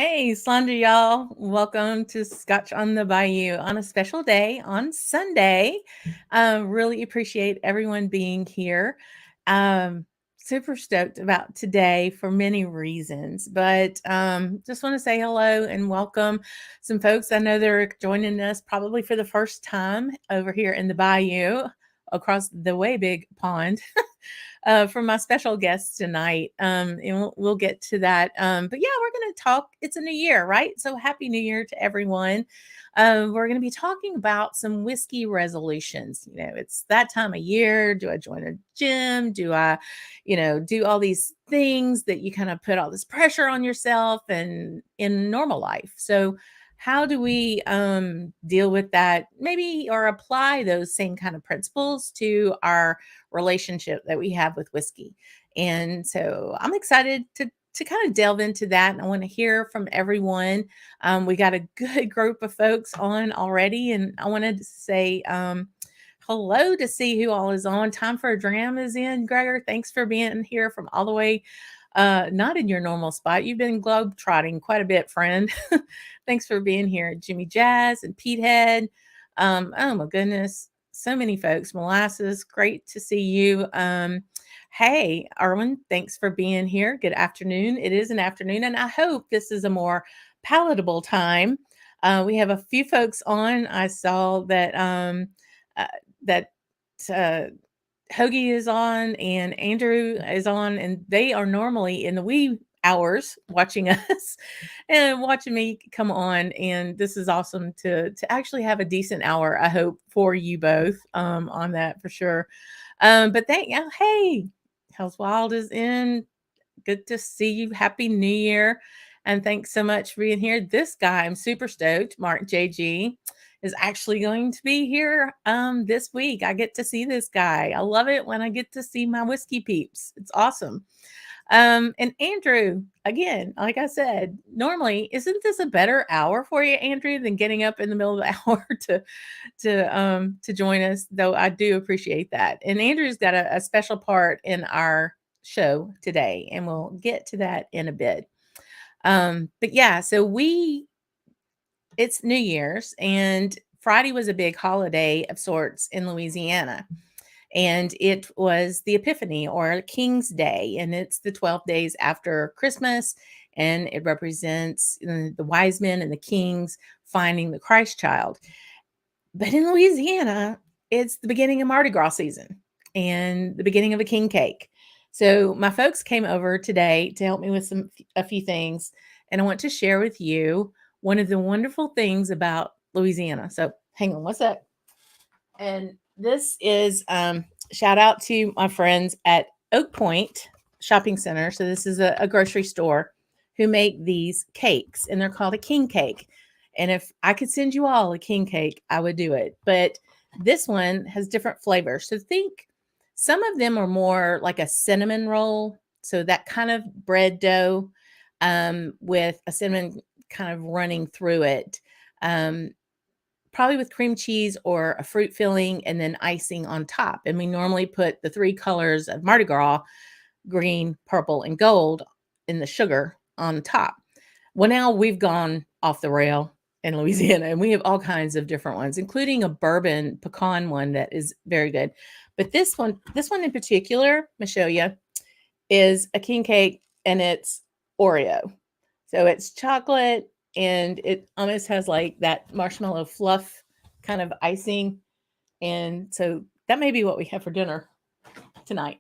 Hey, Sandra, y'all. Welcome to Scotch on the Bayou on a special day on Sunday. Really appreciate everyone being here. Um, Super stoked about today for many reasons, but just want to say hello and welcome some folks. I know they're joining us probably for the first time over here in the Bayou across the way big pond. For my special guest tonight. And we'll get to that. But yeah, we're going to talk. It's a new year, right? So happy new year to everyone. We're going to be talking about some whiskey resolutions. It's that time of year. Do I join a gym? Do I, do all these things that you kind of put all this pressure on yourself and in normal life? So, how do we deal with that maybe or apply those same kind of principles to our relationship that we have with whiskey? And so I'm excited to kind of delve into that. And I want to hear from everyone. We got a good group of folks on already. And I wanted to say hello to see who all is on. Time for a Dram is in. Gregor, thanks for being here from all the way not in your normal spot. You've been globe trotting quite a bit, friend. Thanks for being here. Jimmy Jazz and Pete Head. Oh my goodness. So many folks. Molasses, great to see you. Hey, Arwen, thanks for being here. Good afternoon. It is an afternoon, and I hope this is a more palatable time. We have a few folks on. I saw that uh, that uh, Hoagie is on and Andrew is on, and they are normally in the wee hours watching us and watching me come on. And this is awesome to actually have a decent hour, I hope, for you both on that for sure. But hey, Hell's Wild is in. Good to see you. Happy New Year. And thanks so much for being here. This guy, I'm super stoked. Mark JG is actually going to be here this week. I get to see this guy. I love it when I get to see my whiskey peeps. It's awesome. And Andrew, again, like I said, normally, isn't this a better hour for you, Andrew, than getting up in the middle of the hour to join us? Though I do appreciate that. And Andrew's got a special part in our show today, and we'll get to that in a bit. But yeah, so it's New Year's, and Friday was a big holiday of sorts in Louisiana. And it was the Epiphany or King's Day, and it's the 12 days after Christmas, and it represents the wise men and the kings finding the Christ child. But in Louisiana, it's the beginning of Mardi Gras season and the beginning of a king cake. So my folks came over today to help me with a few things, and I want to share with you one of the wonderful things about Louisiana. So hang on, what's that? And this is shout out to my friends at Oak Point Shopping Center. So this is a grocery store who make these cakes, and they're called a king cake. And if I could send you all a king cake, I would do it. But this one has different flavors. So think some of them are more like a cinnamon roll. So that kind of bread dough with a cinnamon kind of running through it. Probably with cream cheese or a fruit filling and then icing on top. And we normally put the three colors of Mardi Gras, green, purple, and gold, in the sugar on top. Well, now we've gone off the rail in Louisiana, and we have all kinds of different ones, including a bourbon pecan one that is very good. But this one in particular, I'm gonna show you, is a king cake, and it's Oreo. So it's chocolate, and it almost has like that marshmallow fluff kind of icing. And so that may be what we have for dinner tonight.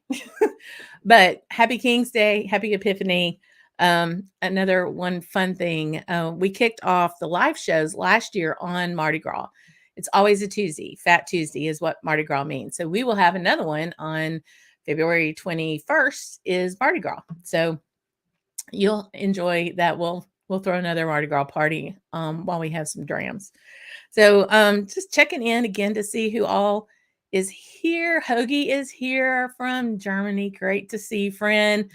But happy King's Day, happy Epiphany. Another one fun thing, we kicked off the live shows last year on Mardi Gras. It's always a Tuesday. Fat Tuesday is what Mardi Gras means. So we will have another one on February 21st is Mardi Gras. So you'll enjoy that. We'll throw another Mardi Gras party while we have some drams. So just checking in again to see who all is here. Hoagie is here from Germany. Great to see, friend.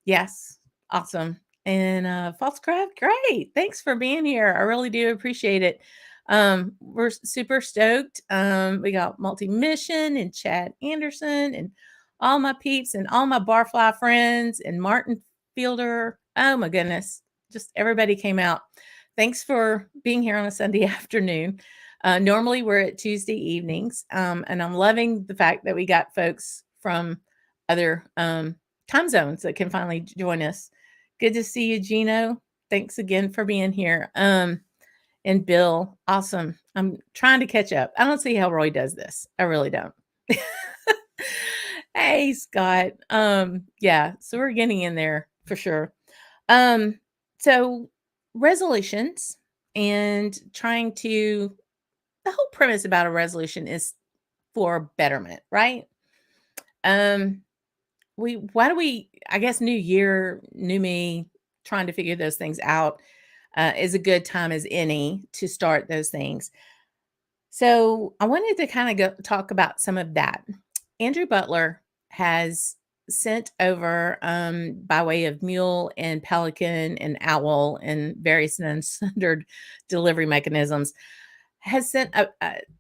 Yes, awesome. And False Crab, great. Thanks for being here. I really do appreciate it. We're super stoked. We got Multi Mission and Chad Anderson and all my peeps and all my barfly friends and Martin Fielder. Oh my goodness. just everybody came out. Thanks for being here on a Sunday afternoon. Normally we're at Tuesday evenings, and I'm loving the fact that we got folks from other time zones that can finally join us. Good to see you, Gino. Thanks again for being here. And Bill, awesome. I'm trying to catch up. I don't see how Roy does this. I really don't. Hey, Scott. Yeah, so we're getting in there for sure. So resolutions and trying to the whole premise about a resolution is for betterment, right? Um, why do we I guess new year, new me, trying to figure those things out is a good time as any to start those things. So I wanted to kind of talk about some of that. Andrew Butler has sent over by way of mule and pelican and owl and various non-standard delivery mechanisms has sent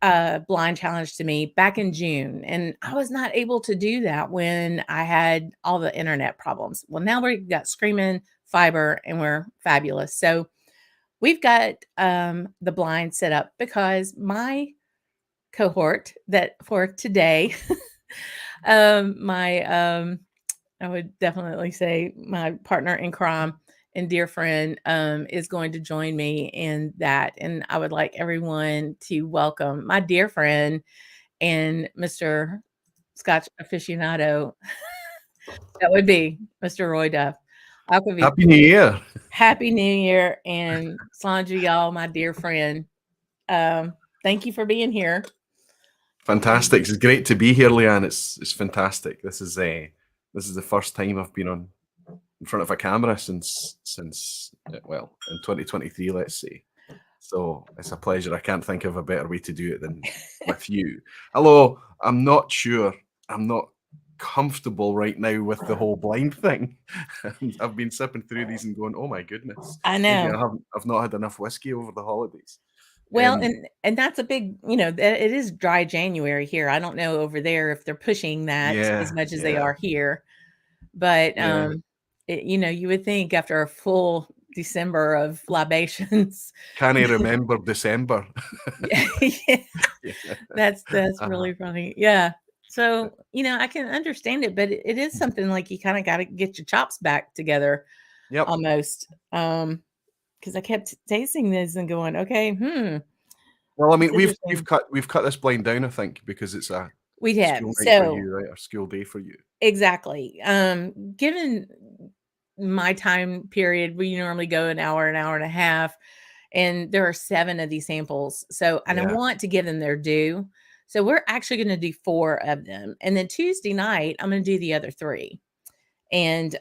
a blind challenge to me back in June, and I was not able to do that when I had all the internet problems. Well, now we've got Screaming Fiber, and we're fabulous. So we've got the blind set up because my cohort that for today, my I would definitely say my partner in crime and dear friend is going to join me in that. And I would like everyone to welcome my dear friend and Mr. Scotch aficionado. That would be Mr. Roy Duff. Aquavitae. Happy New Year. Happy New Year. And Sandra, y'all, my dear friend. Thank you for being here. Fantastic. It's great to be here, Leanne. It's fantastic. This is the first time I've been on in front of a camera since well, in 2023, let's say. So it's a pleasure. I can't think of a better way to do it than with you. Although I'm not sure, I'm not comfortable right now with the whole blind thing. I've been sipping through these and going, oh my goodness. I Maybe know. I've not had enough whiskey over the holidays. Well, and that's a big, it is dry January here. I don't know over there if they're pushing that as much as they yeah. are here, but Yeah. you would think after a full December of libations. Can I remember December? Yeah, Yeah. that's really funny. Yeah. So, I can understand it, but it is something like you kind of got to get your chops back together Yep. almost. Because I kept tasting this and going, okay, Well, I mean, it's we've interesting. cut this blind down, I think, because it's a We have. school night for So you, right? Or school day for you. exactly. Given my time period, we normally go an hour and a half, and there are 7 of these samples. So, and I Yeah. want to give them their due. So we're actually going to do 4 of them, and then Tuesday night I'm going to do the other 3. And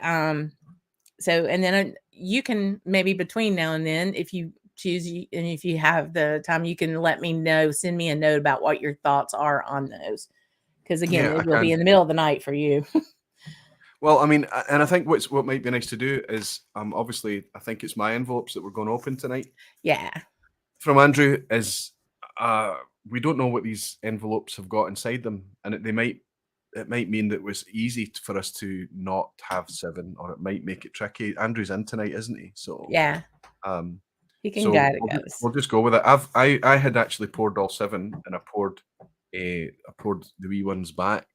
so, and then you can maybe between now and then, if you choose, and if you have the time, you can let me know. Send me a note about what your thoughts are on those, because again, Yeah, I it will be can. in the middle of the night for you. Well, I mean, and I think what might be nice to do is, obviously, I think it's my envelopes that we're going to open tonight. Yeah. From Andrew is, we don't know what these envelopes have got inside them, and it might mean that it was easy for us to not have 7, or it might make it tricky. Andrew's in tonight, isn't he? So Yeah. um, He can so guide it goes. we'll just go with it. I had actually poured all 7, and I poured the wee ones back.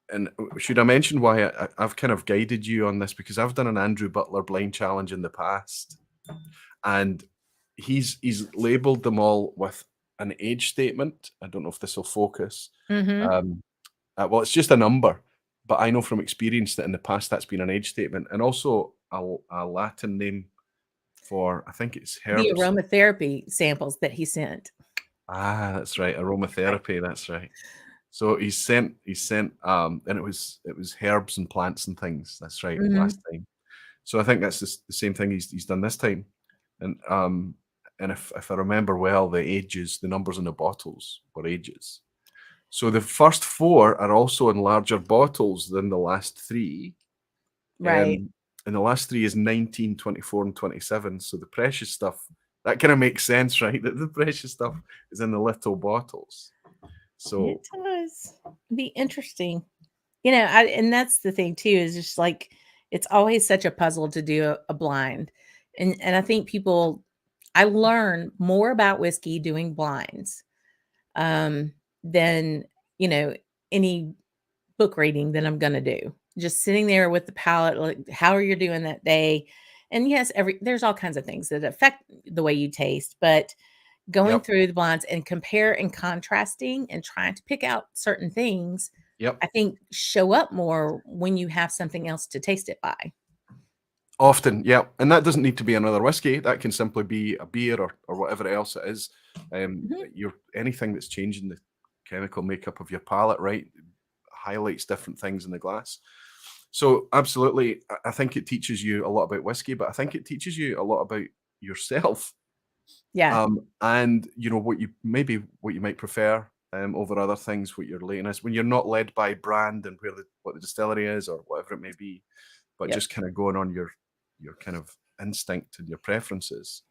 And should I mention why I've kind of guided you on this, because I've done an Andrew Butler blind challenge in the past, and he's labeled them all with an age statement. I don't know if this will focus. Well, it's just a number, but I know from experience that in the past that's been an age statement, and also a Latin name for, I think it's herbs. The aromatherapy samples that he sent. That's right, aromatherapy. That's right. So he sent, and it was herbs and plants and things. That's right, last time. So I think that's the same thing he's done this time, and if I remember well, the numbers in the bottles were ages. So the first 4 are also in larger bottles than the last 3. Right. And the last 3 is 19, 24, and 27. So the precious stuff, that kind of makes sense, right? That the precious stuff is in the little bottles. So it does be interesting. And that's the thing too, is just like It's always such a puzzle to do a blind. And I think I learn more about whiskey doing blinds than, you know, any book reading that I'm going to do. Just sitting there with the palate, like, how are you doing that day? And yes, there's all kinds of things that affect the way you taste, but going Yep. through the blinds and compare and contrasting and trying to pick out certain things, Yep. I think show up more when you have something else to taste it by. Often, yeah, and that doesn't need to be another whiskey. That can simply be a beer or whatever else it is. Mhm. Anything that's changing the chemical makeup of your palate, right, highlights different things in the glass. So absolutely, I think it teaches you a lot about whiskey, but I think it teaches you a lot about yourself, Yeah. and what you might prefer over other things, what your lane is when you're not led by brand and what the distillery is or whatever it may be, but Yep. just kind of going on your kind of instinct and your preferences.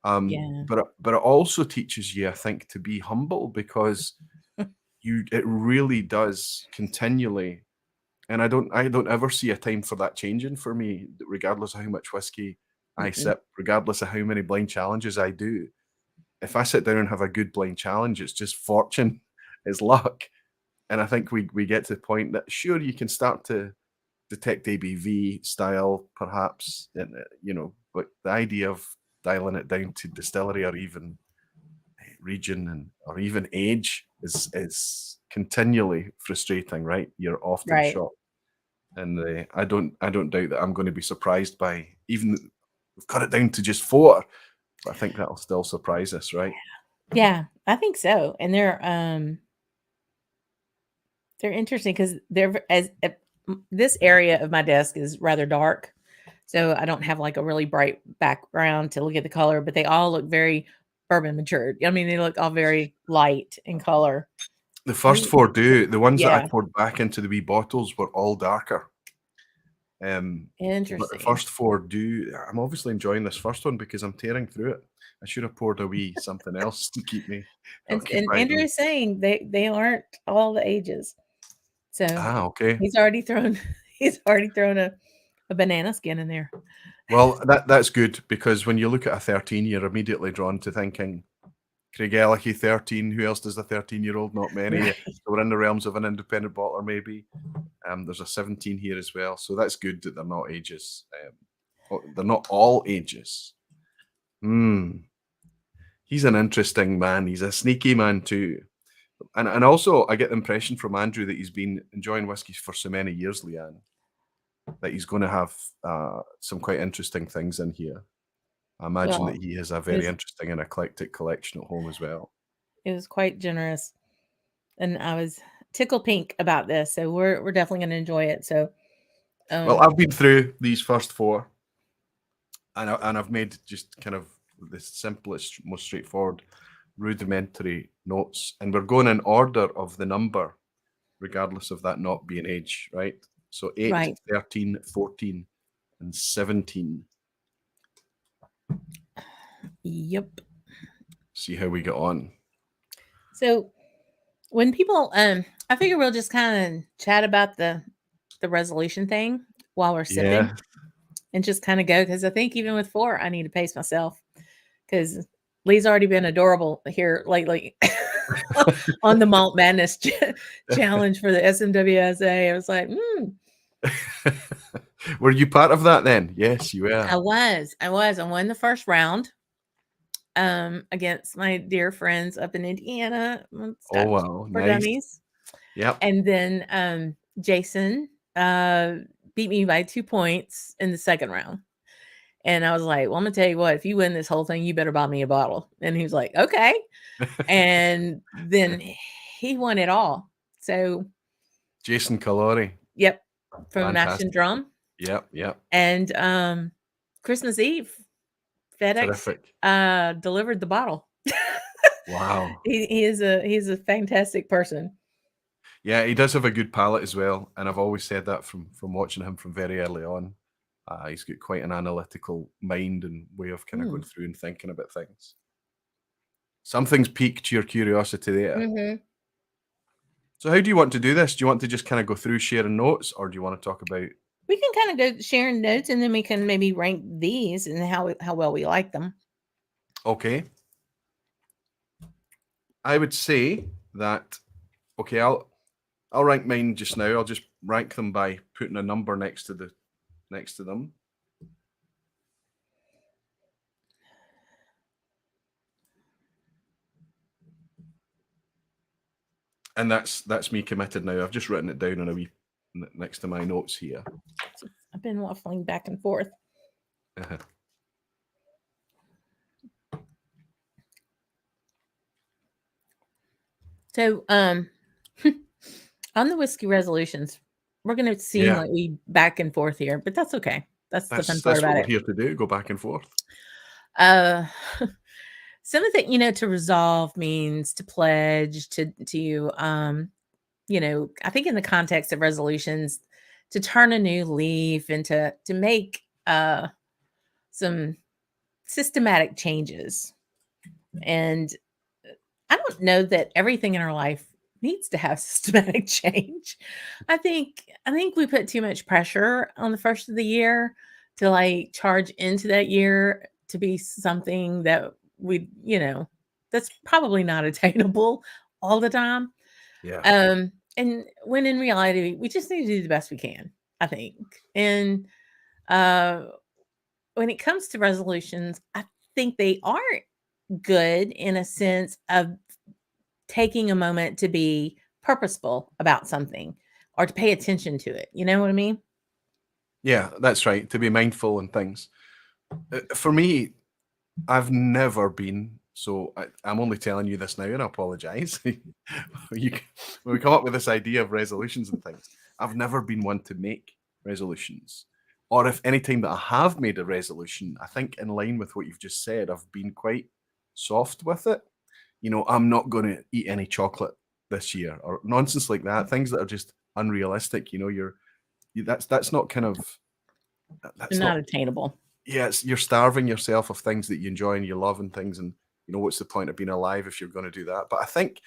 Yeah. But it also teaches you, I think, to be humble because it really does continually. And I don't ever see a time for that changing for me, regardless of how much whiskey I Mm-mm. sip, regardless of how many blind challenges I do. If I sit down and have a good blind challenge, it's just fortune, it's luck. And I think we get to the point that sure you can start to detect ABV style, perhaps, and but the idea of dialing it down to distillery or even region or even age is continually frustrating, right? You're often Right. shocked, and I don't doubt that I'm going to be surprised by even we've got it down to just 4, but I think that'll still surprise us, right? Yeah, I think so. And they're interesting because this area of my desk is rather dark, so I don't have like a really bright background to look at the color, but they all look very bourbon matured. I mean, they look all very light in color. The I first think 4 do. The ones that I yeah, poured back into the wee bottles were all darker. But the interesting. first 4 do. I'm obviously enjoying this first one because I'm tearing through it. I should have poured a wee something else to keep me And occupied. Andrew is saying they aren't all the ages. So Okay. he's already thrown he's already thrown a banana skin in there. Well, that's good because when you look at a 13, you're immediately drawn to thinking Craigellachie 13. Who else does a 13-year-old? Not many. Right. So we're in the realms of an independent bottler, maybe. There's a 17 here as well, so that's good that they're not ages. They're not all ages. Hmm. He's an interesting man. He's a sneaky man too. And also, I get the impression from Andrew that he's been enjoying whiskies for so many years, Leanne, that he's going to have some quite interesting things in here. I imagine that Well, he has a it very was interesting and eclectic collection at home as well. it was quite generous, and I was tickled pink about this. So we're definitely going to enjoy it. So Well, um I've been through these first 4, and I've made just kind of the simplest, most straightforward, rudimentary notes, and we're going in order of the number, regardless of that not being age, right? So 8, right. 13, 14, and 17. Yep. See how we get on. So when people I figure we'll just kind of chat about the resolution thing while we're sipping Yeah. and just kind of go because I think even with 4 I need to pace myself because Lee's already been adorable here lately on the malt madness challenge for the SMWSA. I was like, Were you part of that then? Yes, you were. I won the first round against my dear friends up in Indiana, Oh, Scotch wow. for Nice. Dummies. Yep. And then Jason beat me by 2 points in the second round. And I was like, well, I'm gonna tell you what, if you win this whole thing, you better buy me a bottle. And he was like, okay. And then he won it all. So Jason Calori. yep, from Mash and Fantastic. Drum. Yep, yep. And Christmas Eve, FedEx Terrific. delivered the bottle. Wow. He's a fantastic person. Yeah, he does have a good palate as well, and I've always said that from watching him from very early on. He's got quite an analytical mind and way of kind of going Mm. through and thinking about things. Something's piqued your curiosity there. Hmm. So how do you want to do this? Do you want to just kind of go through sharing notes, or do you want to talk about we can kind of go sharing notes, and then we can maybe rank these and how well we like them. Okay. I would say that, okay, I'll rank mine just now. I'll just rank them by putting a number next to them. And that's me committed now. I've just written it down on a wee next to my notes here. I've been waffling back and forth. So, on the Whisky Resolutions, we're going to seem like we back and forth here, but that's okay. That's the fun part about it. That's what we're here to do, go back and forth. Some of the, to resolve means to pledge, to I think in the context of resolutions, to turn a new leaf and to make some systematic changes. And I don't know that everything in our life needs to have systematic change. I think we put too much pressure on the first of the year to like charge into that year to be something that we, that's probably not attainable all the time. Yeah. And when in reality, we just need to do the best we can, I think. And when it comes to resolutions, I think they are good in a sense of taking a moment to be purposeful about something or to pay attention to it. You know what I mean? Yeah, that's right. To be mindful and things. For me, I've never been, so I'm only telling you this now, and I apologize. When we come up with this idea of resolutions and things, I've never been one to make resolutions. Or if any time that I have made a resolution, I think in line with what you've just said, I've been quite soft with it. I'm not going to eat any chocolate this year or nonsense like that. Things that are just unrealistic. That's not kind of, that's not attainable. Yes, you're starving yourself of things that you enjoy and you love and things, and what's the point of being alive if you're going to do that? But I think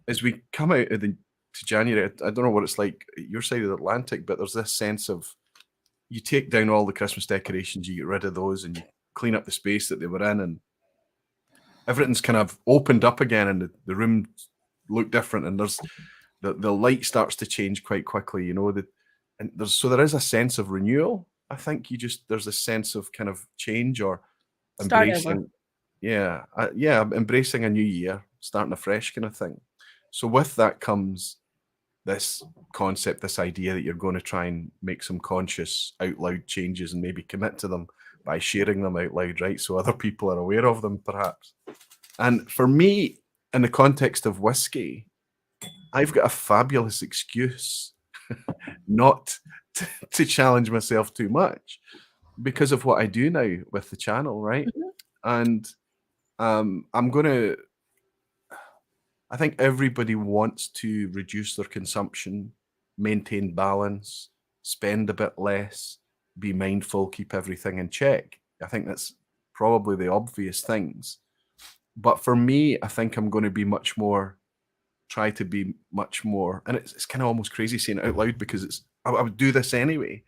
as we come out of to January, I don't know what it's like your side of the Atlantic, but there's this sense of you take down all the Christmas decorations, you get rid of those, and you clean up the space that they were in, and everything's kind of opened up again, and the room look different, and there's the light starts to change quite quickly, and there is a sense of renewal. I think there's a sense of kind of change or embracing, embracing a new year, starting afresh kind of thing. So with that comes this concept, this idea that you're going to try and make some conscious out loud changes and maybe commit to them by sharing them out loud, right? So other people are aware of them, perhaps. And for me, in the context of whiskey, I've got a fabulous excuse not to challenge myself too much because of what I do now with the channel, right? And I think everybody wants to reduce their consumption, maintain balance, spend a bit less, be mindful, keep everything in check. I think that's probably the obvious things. But for me, I think I'm going to be try to be much more, and it's kind of almost crazy saying it out loud because I would do this anyway,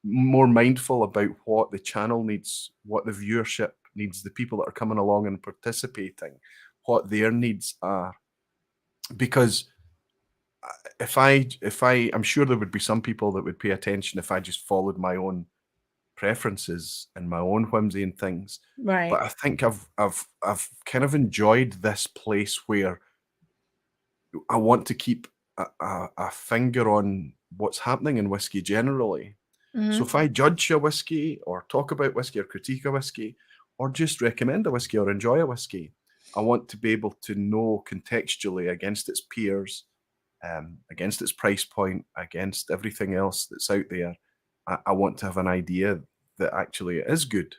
more mindful about what the channel needs, what the viewership needs, the people that are coming along and participating, what their needs are. Because I'm sure there would be some people that would pay attention if I just followed my own preferences and my own whimsy and things. Right. But I think I've kind of enjoyed this place where I want to keep a finger on what's happening in whiskey generally. So if I judge a whiskey or talk about whiskey or critique a whiskey or just recommend a whiskey or enjoy a whiskey, I want to be able to know contextually against its peers, against its price point, against everything else that's out there. I want to have an idea that actually it is good.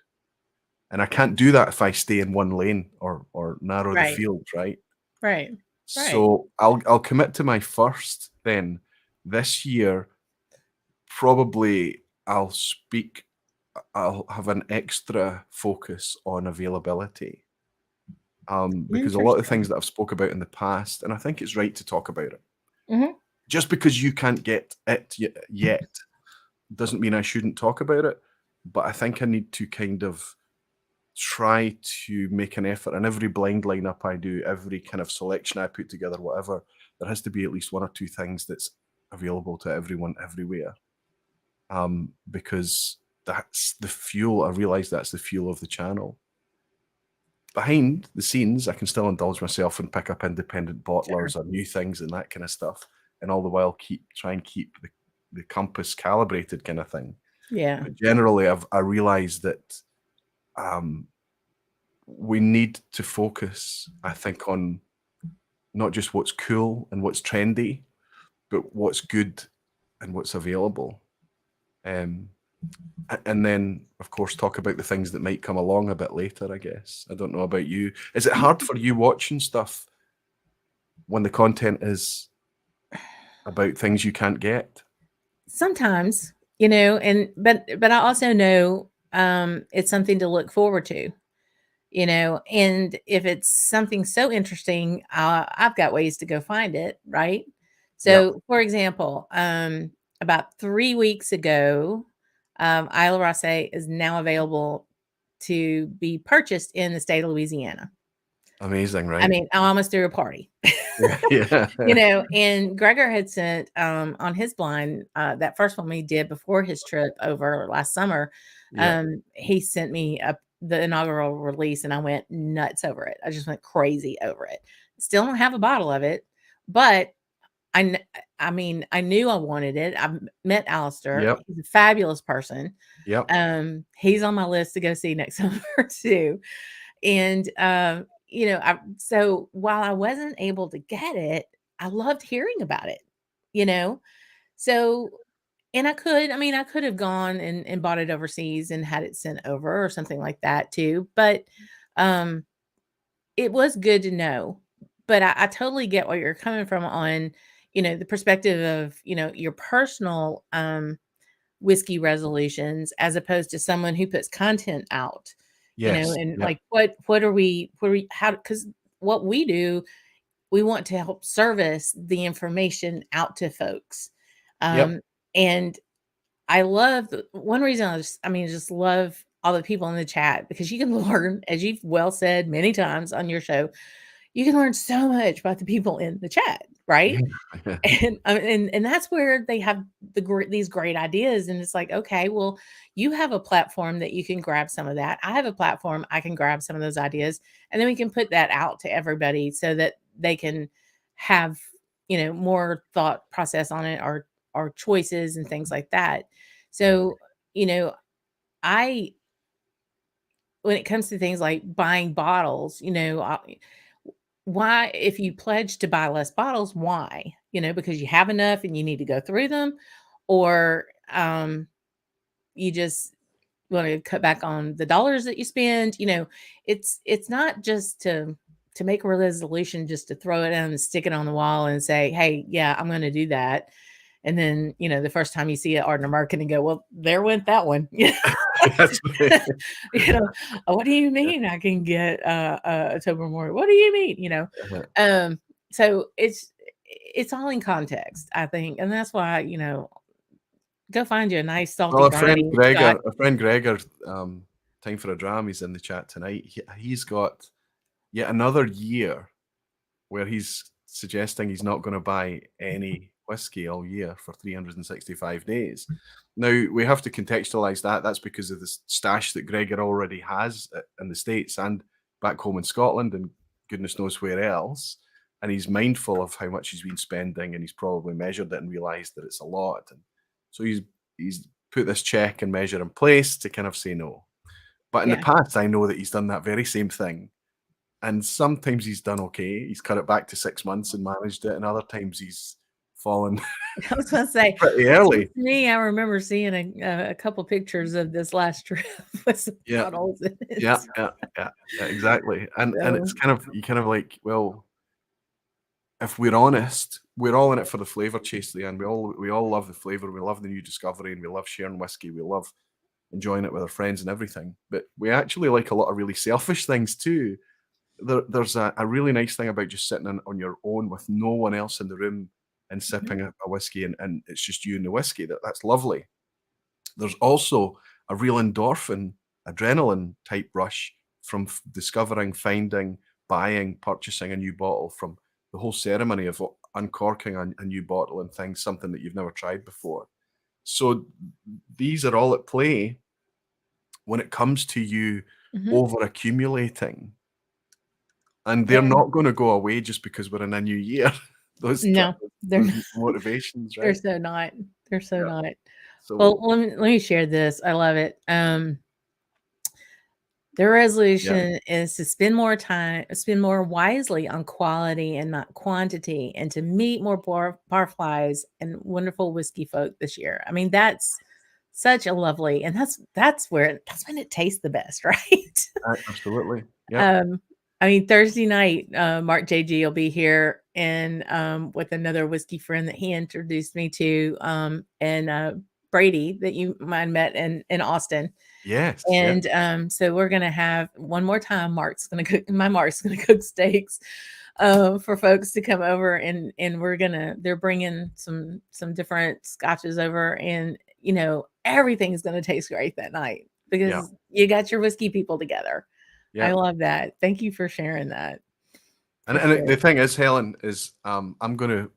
And I can't do that if I stay in one lane or narrow the field, right? Right. So I'll commit to my first then this year. Probably I'll have an extra focus on availability. Because a lot of things that I've spoke about in the past, and I think it's right to talk about it. Just because you can't get it yet doesn't mean I shouldn't talk about it, but I think I need to kind of try to make an effort. And every blind lineup I do, every kind of selection I put together, whatever, there has to be at least one or two things that's available to everyone everywhere. Because that's the fuel. I realize that's the fuel of the channel. Behind the scenes, I can still indulge myself and pick up independent bottlers or new things and that kind of stuff, and all the while try and keep the compass calibrated, kind of thing. Yeah. But generally, I realized that we need to focus, I think, on not just what's cool and what's trendy, but what's good and what's available. And then, of course, talk about the things that might come along a bit later, I guess. I don't know about you. Is it hard for you watching stuff when the content is about things you can't get? Sometimes, you know, but I also know it's something to look forward to, you know, and if it's something so interesting, I've got ways to go find it, right? Yep. So, for example, about 3 weeks ago, Isla Rosé is now available to be purchased in the state of Louisiana. Amazing, right? I mean, I almost threw a party. Yeah. You know, and Gregor had sent on his blind, that first one we did before his trip over last summer. Yeah. He sent me the inaugural release, and I went nuts over it. I just went crazy over it. Still don't have a bottle of it, but I mean, I knew I wanted it. I met Alistair. Yep. He's a fabulous person. Yep. He's on my list to go see next summer too. And you know, so while I wasn't able to get it, I loved hearing about it, you know? So, and I could have gone and bought it overseas and had it sent over or something like that too. But it was good to know. But I totally get where you're coming from on, you know, the perspective of, you know, your personal whiskey resolutions as opposed to someone who puts content out, you know, Yes. and Yep. like how, because what we do, we want to help service the information out to folks. Yep. And I love one reason just love all the people in the chat because you can learn, as you've well said many times on your show, you can learn so much about the people in the chat, right? Yeah. And that's where they have these great ideas, and it's like, okay, well, you have a platform that you can grab some of that. I have a platform I can grab some of those ideas, and then we can put that out to everybody so that they can have, you know, more thought process on it or choices and things like that. So, you know, I when it comes to things like buying bottles, you know, why, if you pledge to buy less bottles, why? You know, because you have enough and you need to go through them, or you just want to cut back on the dollars that you spend. You know, it's not just to make a resolution just to throw it down and stick it on the wall and say, hey, yeah, I'm going to do that. And then, you know, the first time you see it art in a market and go, well, there went that one. That's right. You know, what do you mean I can get a Tobermory? What do you mean? You know, so it's all in context, I think, and that's why, you know, go find you a nice salty Well, briny Scotch. a friend Gregor, time for a dram. He's in the chat tonight. He's got yet another year where he's suggesting he's not going to buy any whiskey all year for 365 days. Now, we have to contextualize that. That's because of the stash that Gregor already has in the States and back home in Scotland and goodness knows where else. And he's mindful of how much he's been spending, and he's probably measured it and realized that it's a lot. And so he's put this check and measure in place to kind of say no. But in the Yeah. past, I know that he's done that very same thing. And sometimes he's done okay. He's cut it back to 6 months and managed it. And other times he's fallen I was gonna say, pretty well, early. to me, I remember seeing a couple pictures of this last trip with some Yeah. bottles in it. Yeah, exactly. And it's So, kind of, you kind of like, well, if we're honest, we're all in it for the flavor chase, Leanne. We all love the flavor. We love the new discovery, and we love sharing whiskey. We love enjoying it with our friends and everything. But we actually like a lot of really selfish things too. There's a really nice thing about just sitting on your own with no one else in the room and sipping a whiskey, and it's just you and the whiskey. That's lovely. There's also a real endorphin, adrenaline type rush from discovering, finding, buying, purchasing a new bottle, from the whole ceremony of uncorking a new bottle and things, something that you've never tried before. So these are all at play when it comes to you over accumulating. And they're Yeah. not going to go away just because we're in a new year. those No, they're those not. motivations, They're right? so not. They're so Yeah. not. Well, So let me share this. I love it. The yeah, resolution is to spend more wisely on quality and not quantity, and to meet more barflies and wonderful whiskey folk this year. I mean, that's such a lovely, and that's when it tastes the best, right? absolutely. Yeah. Um, I mean, Thursday night, Mark JG will be here, and with another whiskey friend that he introduced me to, and Brady, that you might have met in Austin. Yes. Yeah. And so we're gonna have one more time. Mark's gonna cook steaks for folks to come over, and they're bringing some different scotches over, and everything's gonna taste great that night Yeah. because you got your whiskey people together. I Yeah. love that. Thank you for sharing that. For And sure. the thing is, Helen, is I'm going to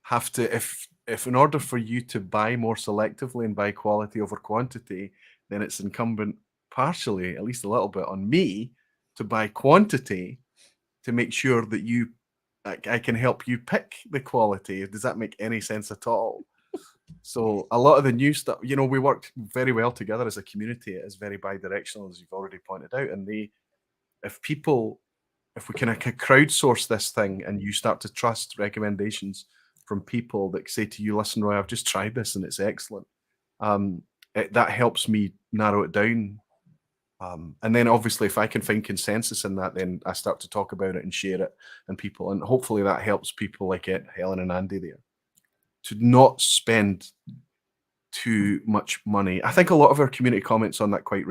have to, if in order for you to buy more selectively and buy quality over quantity, then it's incumbent partially, at least a little bit, on me to buy quantity to make sure that I can help you pick the quality. Does that make any sense at all? So a lot of the new stuff, we worked very well together as a community. It is very bi-directional, as you've already pointed out. And if we can crowdsource this thing, and you start to trust recommendations from people that say to you, listen, Roy, I've just tried this and it's excellent. That helps me narrow it down. And then obviously if I can find consensus in that, then I start to talk about it and share it, and hopefully that helps people like Helen and Andy there to not spend too much money. I think a lot of our community comments on that quite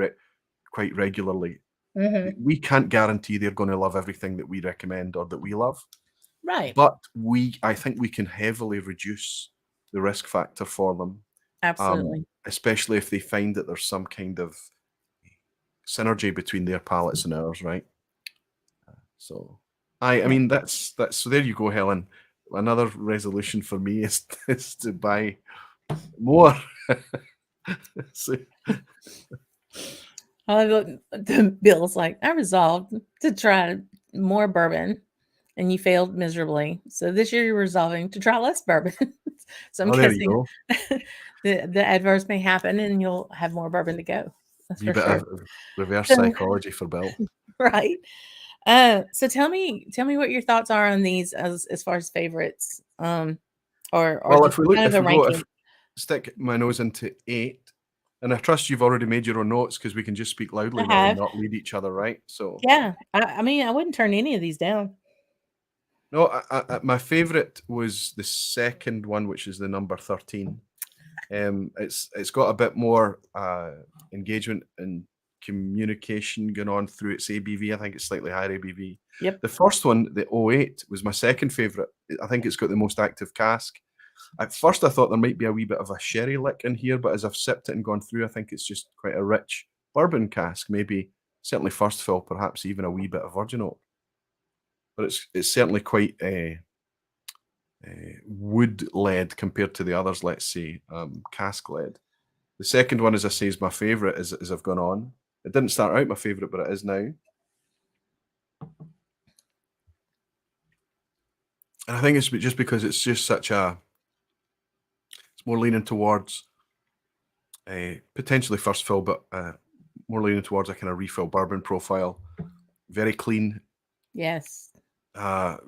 regularly. We can't guarantee they're going to love everything that we recommend or that we love, Right. but I think we can heavily reduce the risk factor for them, Absolutely. especially if they find that there's some kind of synergy between their palates and ours, right? So, I Yeah. mean that's so. There you go, Helen. Another resolution for me is to buy more. So, The Bill's like, I resolved to try more bourbon, and you failed miserably. So this year you're resolving to try less bourbon. So I'm oh, there you guessing go. the adverse may happen, and you'll have more bourbon to go. That's Wee for bit sure. of reverse So, psychology for Bill. right. So tell me what your thoughts are on these as far as favorites, or Well, just kind of a if ranking. stick my nose into 8, and I trust you've already made your own notes because we can just speak I loudly now and have, not lead each other, right? So, yeah. I mean, I wouldn't turn any of these down. no, my favorite was the second one, which is the number 13. It's got a bit more engagement and communication going on through its ABV. I think it's slightly higher ABV. Yep. The first one, the 08, was my second favorite. I think it's got the most active cask. At first, I thought there might be a wee bit of a sherry lick in here, but as I've sipped it and gone through, I think it's just quite a rich bourbon cask. Maybe certainly first fill, perhaps even a wee bit of virgin oak. But it's certainly quite wood led compared to the others. Let's say cask led. The second one, as I say, is my favourite as I've gone on. It didn't start out my favourite, but it is now. And I think it's just because it's just it's more leaning towards potentially first fill, but more leaning towards a kind of refill bourbon profile. Very clean, Yes.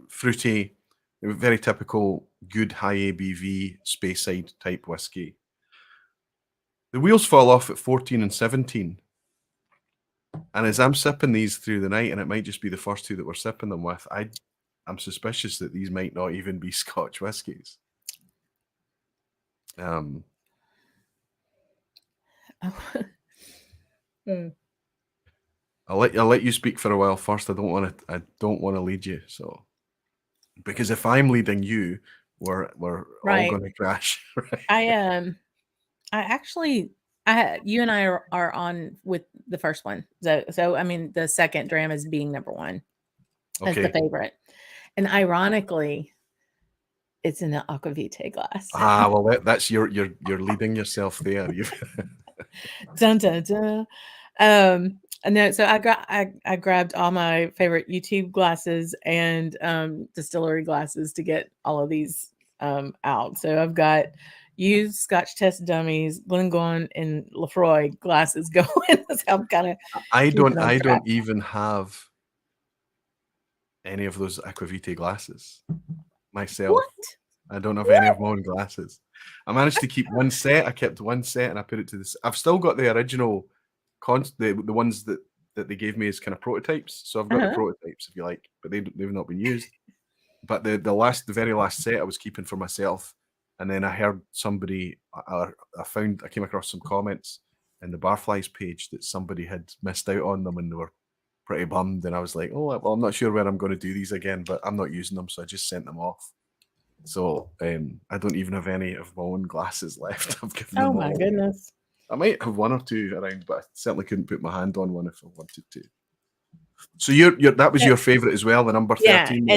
fruity, very typical good high ABV Speyside type whiskey. The wheels fall off at 14 and 17. And as I'm sipping these through the night, and it might just be the first two that we're sipping them with, I'm suspicious that these might not even be Scotch whiskies. Mm. I'll let you speak for a while first. I don't want to lead you. So, because if I'm leading you, we're all Right. going to crash. Right? I actually You and I are on with the first one. So I mean, the second dram is being number one as the Okay. favorite. And ironically, it's in an Aqvavitae glass. Well, that's you're leading yourself there. Dun, dun, dun. No, so I grabbed all my favorite YouTube glasses and distillery glasses to get all of these out. So I've got used Scotch test dummies, Glengoyne and Lefroy glasses going. So I'm kind of I keeping on track. don't even have any of those Aquavitae glasses myself. What? I don't have any of my own glasses. I managed to keep one set. I kept one set and I put it to this. I've still got the original the ones that they gave me as kind of prototypes. So I've got the prototypes, if you like, but they've not been used. But the very last set I was keeping for myself. And then I heard somebody, I came across some comments in the Barflies page that somebody had missed out on them and they were pretty bummed. And I was like, oh, well, I'm not sure where I'm going to do these again, but I'm not using them. So I just sent them off. So I don't even have any of my own glasses left. I've given them all. Oh my goodness. I might have one or two around, but I certainly couldn't put my hand on one if I wanted to. So that was your favorite as well, the number 13. Yeah,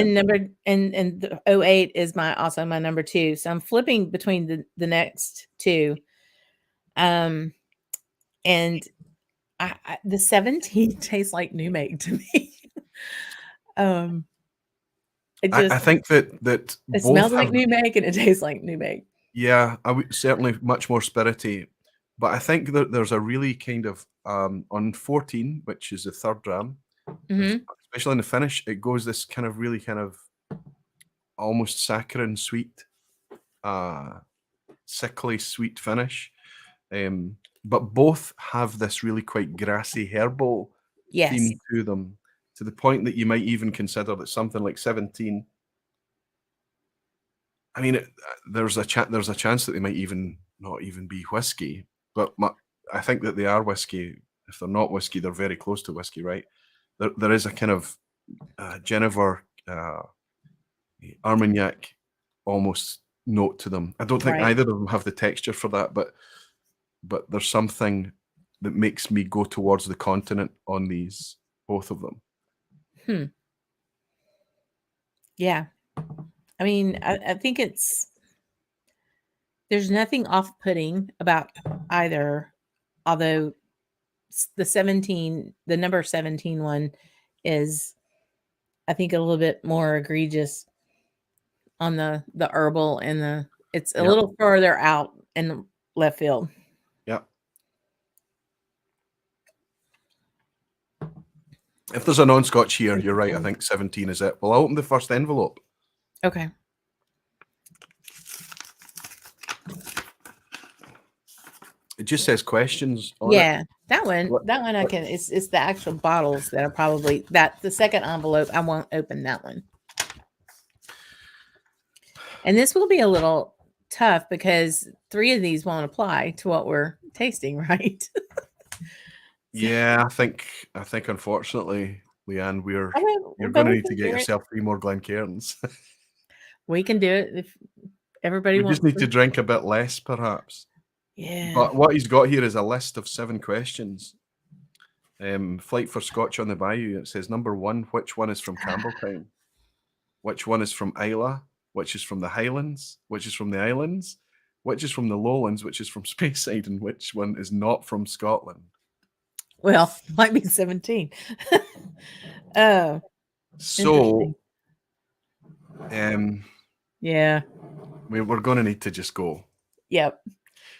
and the 08 is also my number 2. So I'm flipping between the next two. And the 17 tastes like new make to me. I think that it smells like new make and it tastes like new make. Yeah, I would certainly much more spirity, but I think that there's a really kind of on 14, which is the third dram, especially in the finish, it goes this kind of really kind of almost saccharine sweet, sickly sweet finish. But both have this really quite grassy herbal theme to them, to the point that you might even consider that something like 17. I mean, there's a chance that they might even not even be whiskey, but I think that they are whiskey. If they're not whiskey, they're very close to whiskey, right? There is a kind of Genever, Armagnac almost note to them. I don't think either of them have the texture for that, but there's something that makes me go towards the continent on these, both of them. Yeah. I mean, I think there's nothing off-putting about either, although the number 17 one is, I think, a little bit more egregious on the herbal and it's a little further out in left field. Yeah. If there's a non-Scotch here, you're right. I think 17 is it. Well, I'll open the first envelope. Okay. It just says questions on it. That one I can, it's the actual bottles that are probably, the second envelope, I won't open that one. And this will be a little tough because 3 of these won't apply to what we're tasting, right? Yeah, I think unfortunately, Leanne, you're going to need to get yourself 3 more Glencairns. We can do it if everybody wants. We just need to drink a bit less, perhaps. Yeah. But what he's got here is a list of 7 questions. Flight for Scotch on the Bayou. It says number 1, which one is from Campbelltown? Which one is from Islay? Which is from the Highlands? Which is from the Islands? Which is from the Lowlands? Which is from Speyside? And which one is not from Scotland? Well, might be 17. So, yeah, we're going to need to just go. Yep.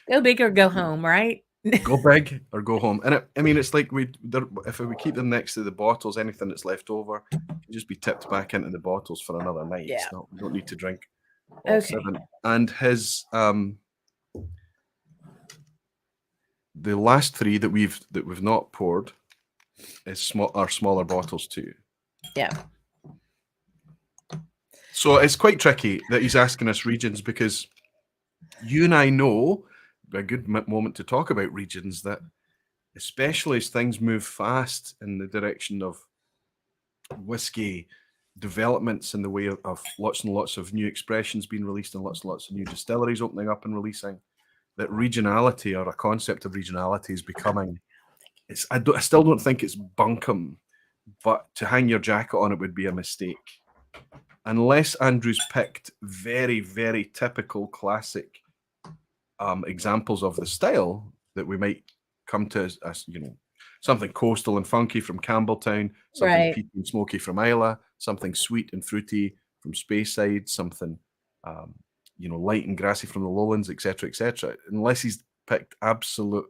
Go big or go home, right? Go big or go home. And it's like if we keep them next to the bottles, anything that's left over can just be tipped back into the bottles for another night. Yeah. We don't need to drink all 7. And his the last 3 that we've not poured are smaller bottles too. Yeah. So it's quite tricky that he's asking us regions, because you and I know a good moment to talk about regions, that especially as things move fast in the direction of whiskey developments in the way of lots and lots of new expressions being released and lots of new distilleries opening up and releasing, that regionality, or a concept of regionality, is becoming. I still don't think it's bunkum, but to hang your jacket on it would be a mistake. Unless Andrew's picked very, very typical classic examples of the style that we might come to as something coastal and funky from Campbelltown, something Right. peaty and smoky from Isla, something sweet and fruity from Speyside, something light and grassy from the lowlands, etc., etc. Unless he's picked absolute,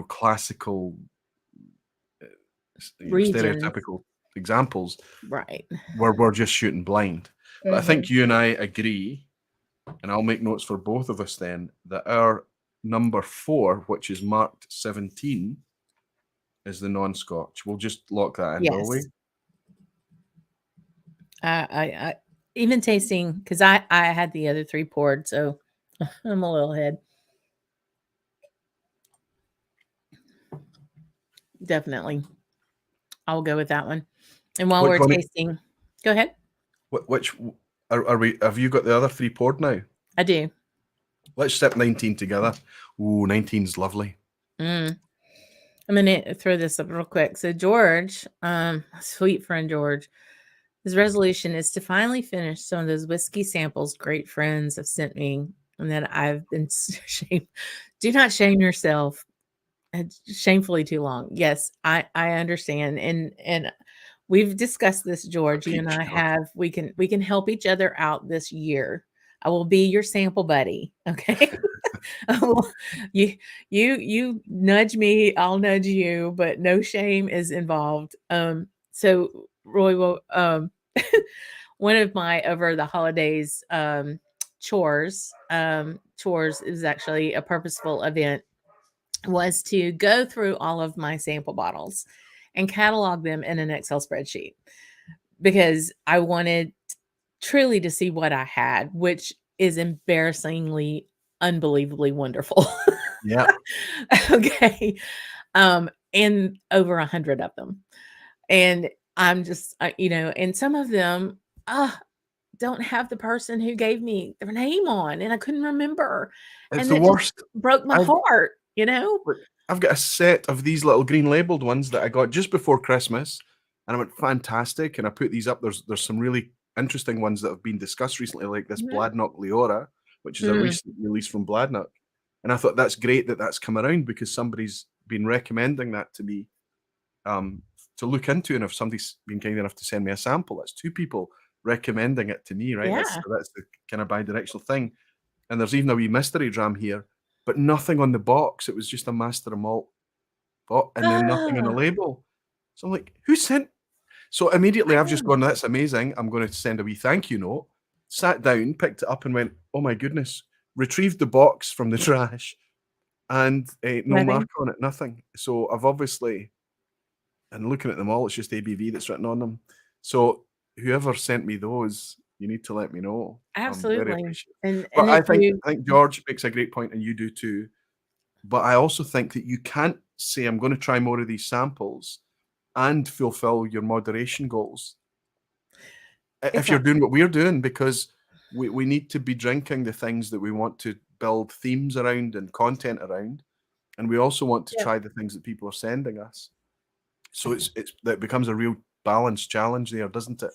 classical, Regions. stereotypical examples, Right. where we're just shooting blind. But I think you and I agree, and I'll make notes for both of us then, that our number 4, which is marked 17, is the non-Scotch. We'll just lock that in, will we? Yes. I even tasting, because I had the other 3 poured, so I'm a little ahead. Definitely. I'll go with that one. And while Which we're one? tasting, go ahead. Which are we? Have you got the other 3 poured now? I do. Let's sip 19 together. Ooh, 19's lovely. I'm gonna throw this up real quick. So George, sweet friend George, his resolution is to finally finish some of those whiskey samples great friends have sent me, and that I've been shamed. Do not shame yourself. It's shamefully too long. Yes, I understand, and we've discussed this, George. You and I have. We can help each other out this year. I will be your sample buddy. Okay. You nudge me, I'll nudge you, but no shame is involved. So Roy, will one of my over the holidays chores is actually a purposeful event, was to go through all of my sample bottles and catalog them in an Excel spreadsheet, because I wanted truly to see what I had, which is embarrassingly, unbelievably wonderful. Yeah. Okay. And over 100 of them. And I'm just, and some of them don't have the person who gave me their name on, and I couldn't remember. It's And the it just worst. broke my heart, I've got a set of these little green labeled ones that I got just before Christmas, and I went, fantastic. And I put these up. There's some really interesting ones that have been discussed recently, like this Bladnoch Leora, which is a recent release from Bladnoch. And I thought that's great that that's come around, because somebody's been recommending that to me to look into. And if somebody's been kind enough to send me a sample, that's 2 people recommending it to me, right? Yeah. That's the kind of bi-directional thing. And there's even a wee mystery dram here, but nothing on the box. It was just a master of malt, and then nothing on the label. So I'm like, who sent? So immediately I've just gone, that's amazing. I'm going to send a wee thank you note. Sat down, picked it up, and went, oh my goodness. Retrieved the box from the trash, and no mark on it, nothing. So I've obviously, and looking at them all, it's just ABV that's written on them. So whoever sent me those, you need to let me know. Absolutely. I'm very appreciative. And But I think George makes a great point, and you do too. But I also think that you can't say, I'm going to try more of these samples and fulfill your moderation goals if you're doing what we're doing, because we need to be drinking the things that we want to build themes around and content around, and we also want to try the things that people are sending us. So that becomes a real balance challenge there, doesn't it?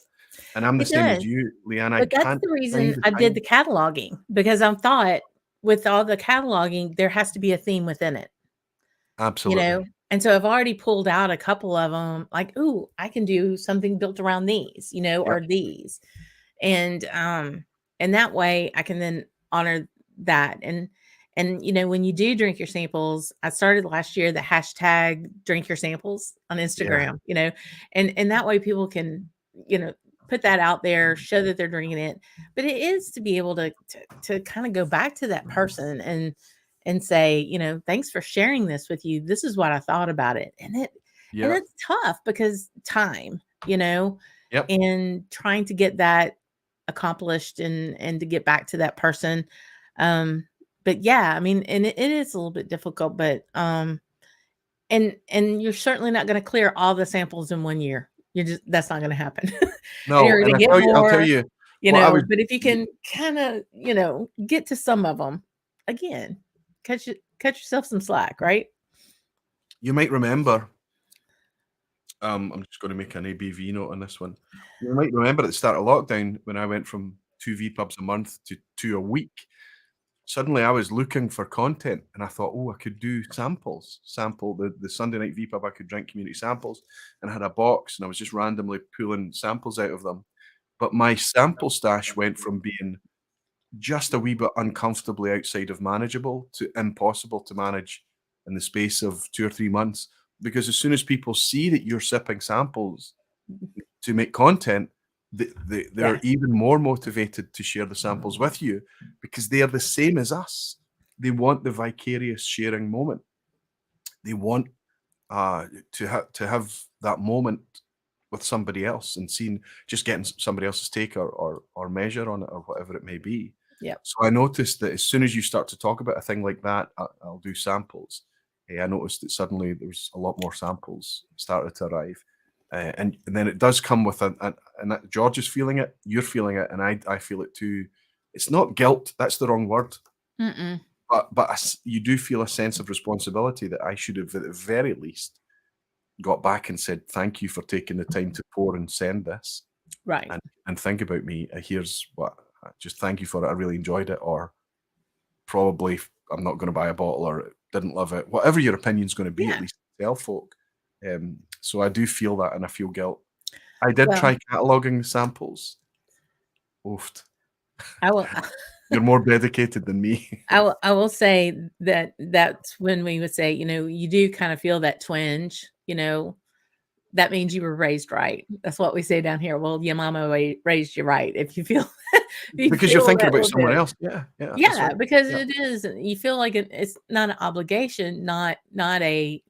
And I'm the same as you, Leanne. But that's the reason I did the cataloging, because I thought with all the cataloging, there has to be a theme within it. Absolutely. And so I've already pulled out a couple of them, like, ooh, I can do something built around these, or these. And that way I can then honor that. And when you do drink your samples, I started last year the hashtag drink your samples on Instagram, and that way people can, put that out there, show that they're drinking it. But it is to be able to kind of go back to that person and say, thanks for sharing this with you. This is what I thought about it. And it's tough because time, and trying to get that accomplished and to get back to that person. But yeah, I mean, and it is a little bit difficult, but and you're certainly not going to clear all the samples in 1 year. That's not going to happen. No, you're going to get more, I'll tell you, but if you can kind of, get to some of them again, cut yourself some slack, right? You might remember. I'm just going to make an ABV note on this one. You might remember at the start of lockdown when I went from 2 V pubs a month to 2 a week. Suddenly, I was looking for content, and I thought, oh, I could do samples. Sample the Sunday night V pub. I could drink community samples, and I had a box, and I was just randomly pulling samples out of them. But my sample stash went from being just a wee bit uncomfortably outside of manageable to impossible to manage in the space of 2 or 3 months. Because as soon as people see that you're sipping samples to make content, they're even more motivated to share the samples with you because they are the same as us. They want the vicarious sharing moment. They want to have that moment with somebody else and just getting somebody else's take or measure on it or whatever it may be. Yeah. So I noticed that as soon as you start to talk about a thing like that, I'll do samples. I noticed that suddenly there was a lot more samples started to arrive. And then it does come with and George is feeling it, you're feeling it, and I feel it too. It's not guilt, that's the wrong word. Mm-mm. But you do feel a sense of responsibility that I should have, at the very least, got back and said, thank you for taking the time to pour and send this. Right. And think about me. Here's what, just thank you for it. I really enjoyed it. Or probably I'm not going to buy a bottle or didn't love it. Whatever your opinion's going to be, at least tell folk. So I do feel that and I feel guilt. I did try cataloguing the samples. Oofed. I will. You're more dedicated than me. I will say that's when we would say, you do kind of feel that twinge, that means you were raised right. That's what we say down here. Well, your mama raised you right. If you feel because you're thinking about someone else. Yeah. Right. Because it is. You feel like it's not an obligation, not a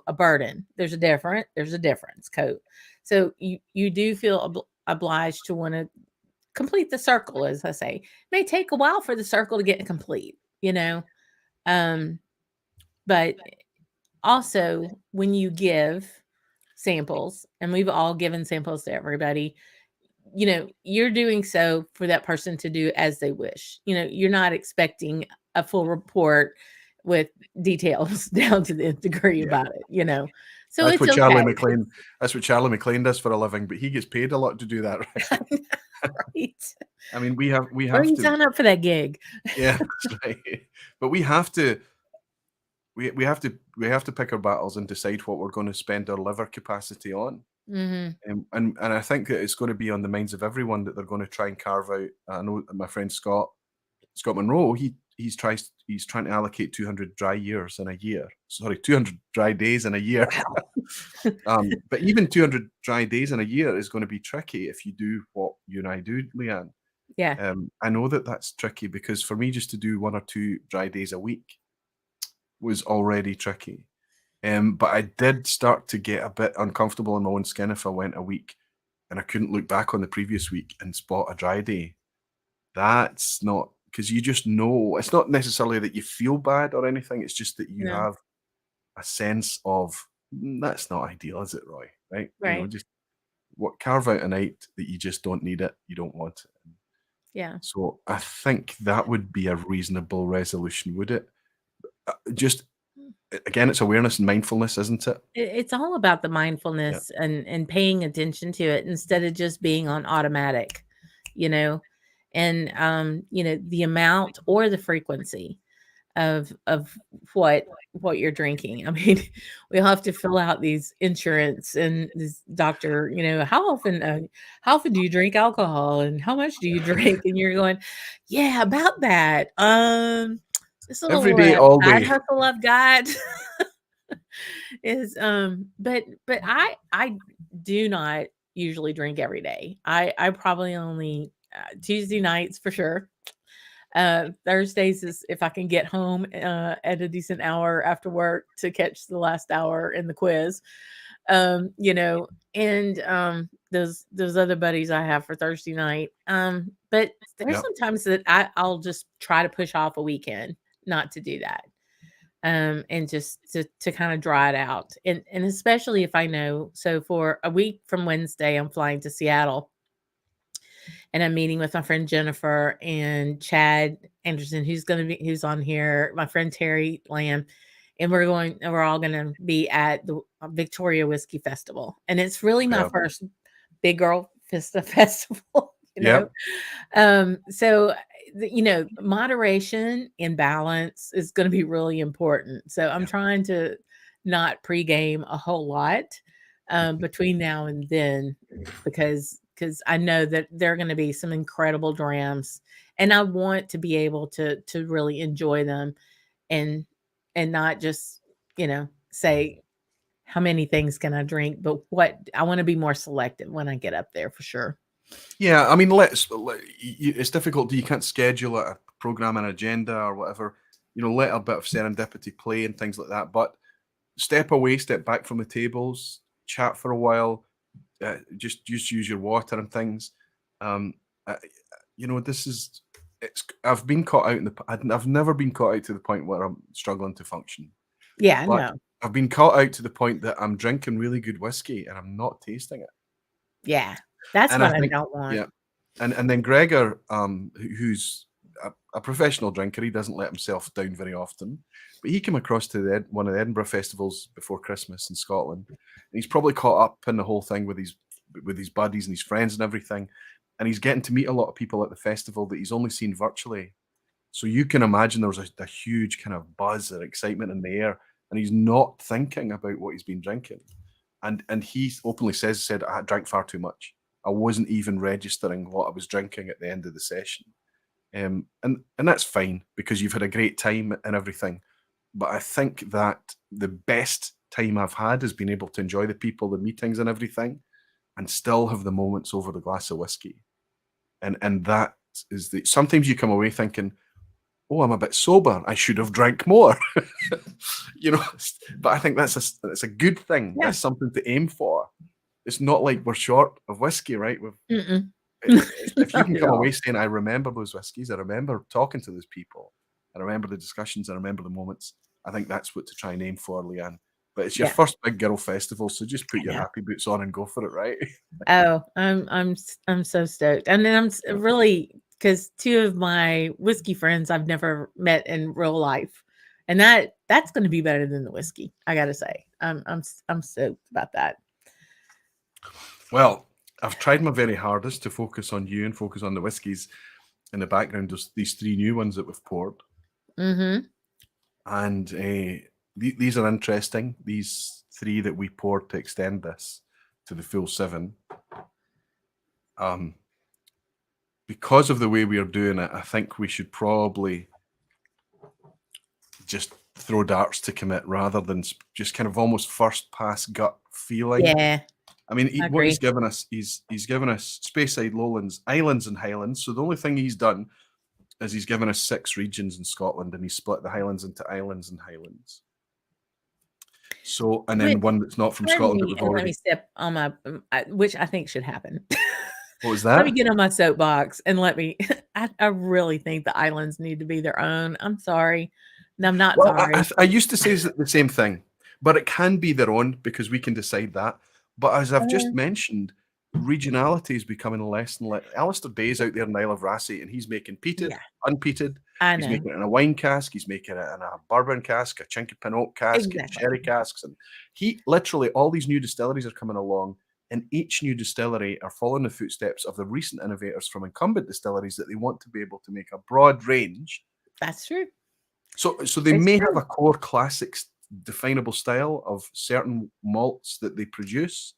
a burden. There's a difference, Coat. So you do feel obliged to want to complete the circle, as I say. It may take a while for the circle to get complete, but also when you give samples, and we've all given samples to everybody, you're doing so for that person to do as they wish. You're not expecting a full report with details down to the degree about it, So that's it's what Charlie okay. McLean. That's what Charlie McLean does for a living, but he gets paid a lot to do that, right? Right. I mean, we have to sign up for that gig. Yeah, that's right. But we have to pick our battles and decide what we're going to spend our liver capacity on. Mm-hmm. And I think that it's going to be on the minds of everyone that they're going to try and carve out. I know my friend Scott Monroe, he's trying to allocate 200 dry years in a year. Sorry, 200 dry days in a year. Wow. But even 200 dry days in a year is going to be tricky if you do what you and I do, Leanne. Yeah. I know that that's tricky because for me, just to do 1 or 2 dry days a week was already tricky. But I did start to get a bit uncomfortable in my own skin if I went a week and I couldn't look back on the previous week and spot a dry day. That's not, because you just know, it's not necessarily that you feel bad or anything. It's just that you have a sense of, that's not ideal, is it, Roy? Right? Right. Just carve out a night that you just don't need it. You don't want it. Yeah. So I think that would be a reasonable resolution, would it? Just, again, it's awareness and mindfulness, isn't it? It's all about the mindfulness and paying attention to it instead of just being on automatic, and the amount or the frequency of what you're drinking. I mean, we'll have to fill out these insurance and this doctor, how often do you drink alcohol and how much do you drink? And you're going, yeah, about that. This little every day, all side day. hustle I've got is but I do not usually drink every day. I probably only Tuesday nights for sure. Thursdays is if I can get home at a decent hour after work to catch the last hour in the quiz. And those other buddies I have for Thursday night. But there's sometimes that I'll just try to push off a weekend not to do that. And just to kind of draw it out. And especially if I know, so for a week from Wednesday, I'm flying to Seattle. and I'm meeting with my friend Jennifer and Chad Anderson, who's on here, my friend Terry Lamb, and we're all gonna be at the Victoria Whiskey Festival, and it's really my Yeah. first big girl festival, Yep. So moderation and balance is going to be really important. So I'm Yeah. trying to not pregame a whole lot between now and then, because I know that there are going to be some incredible drams, and I want to be able to really enjoy them, and not just say how many things can I drink, but what I want to be more selective when I get up there for sure. Yeah, I mean, it's difficult. You can't schedule a program and agenda or whatever. Let a bit of serendipity play and things like that. But step away, step back from the tables, chat for a while. Just use your water and things. Um, uh, this is. I've been caught out I've never been caught out to the point where I'm struggling to function. Yeah, But no. I've been caught out to the point that I'm drinking really good whiskey and I'm not tasting it. Yeah, that's And I what I think, don't want. yeah, and then Gregor, who's a professional drinker, he doesn't let himself down very often, but he came across to one of the Edinburgh festivals before Christmas in Scotland, and he's probably caught up in the whole thing with his buddies and his friends and everything, and he's getting to meet a lot of people at the festival that he's only seen virtually. So you can imagine there was a huge kind of buzz and excitement in the air, and he's not thinking about what he's been drinking. And he openly said, I drank far too much. I wasn't even registering what I was drinking at the end of the session. And that's fine because you've had a great time and everything. But I think that the best time I've had has been able to enjoy the people, the meetings and everything, and still have the moments over the glass of whiskey. And that is sometimes you come away thinking, oh, I'm a bit sober. I should have drank more. But I think that's a good thing. Yeah. That's something to aim for. It's not like we're short of whiskey, right? Mm-mm. If you Not can at come all. away saying, I remember those whiskeys, I remember talking to those people, I remember the discussions, I remember the moments, I think that's what to try and aim for, Leanne. But it's your Yeah, first big girl festival, so just put I your know. happy boots on and go for it, right? Oh, I'm so stoked, and then really, because two of my whiskey friends I've never met in real life, and that's going to be better than the whiskey. I got to say, I'm stoked about that. Well, I've tried my very hardest to focus on you and focus on the whiskies in the background. There's these three new ones that we've poured. Mm-hmm. And these are interesting. These three that we poured to extend this to the full 7. Because of the way we are doing it, I think we should probably just throw darts to commit rather than just kind of almost first pass gut feeling. Yeah, I mean, I what he's agree. given us, he's given us Speyside, Lowlands, Islands, and Highlands. So the only thing he's done is he's given us 6 regions in Scotland, and he's split the Highlands into Islands and Highlands. So, and then one that's not from Pardon Scotland that me, we've and let me already. step on my, which I think should happen. What was Let me that? get on my soapbox and let me. I really think the islands need to be their own. I'm sorry. No, I'm not Well, sorry. I used to say the same thing, but it can be their own because we can decide that. But as I've just mentioned, regionality is becoming less and less. Alistair Day's out there in the Isle of Rassay, and he's making peated, Yeah, unpeated. I He's know. making it in a wine cask. He's making it in a bourbon cask, a Chinky Pinot cask, and Exactly. sherry casks. And he literally, all these new distilleries are coming along, and each new distillery are following the footsteps of the recent innovators from incumbent distilleries that they want to be able to make a broad range. That's true. So they It's may have true. a core classic definable style of certain malts that they produce,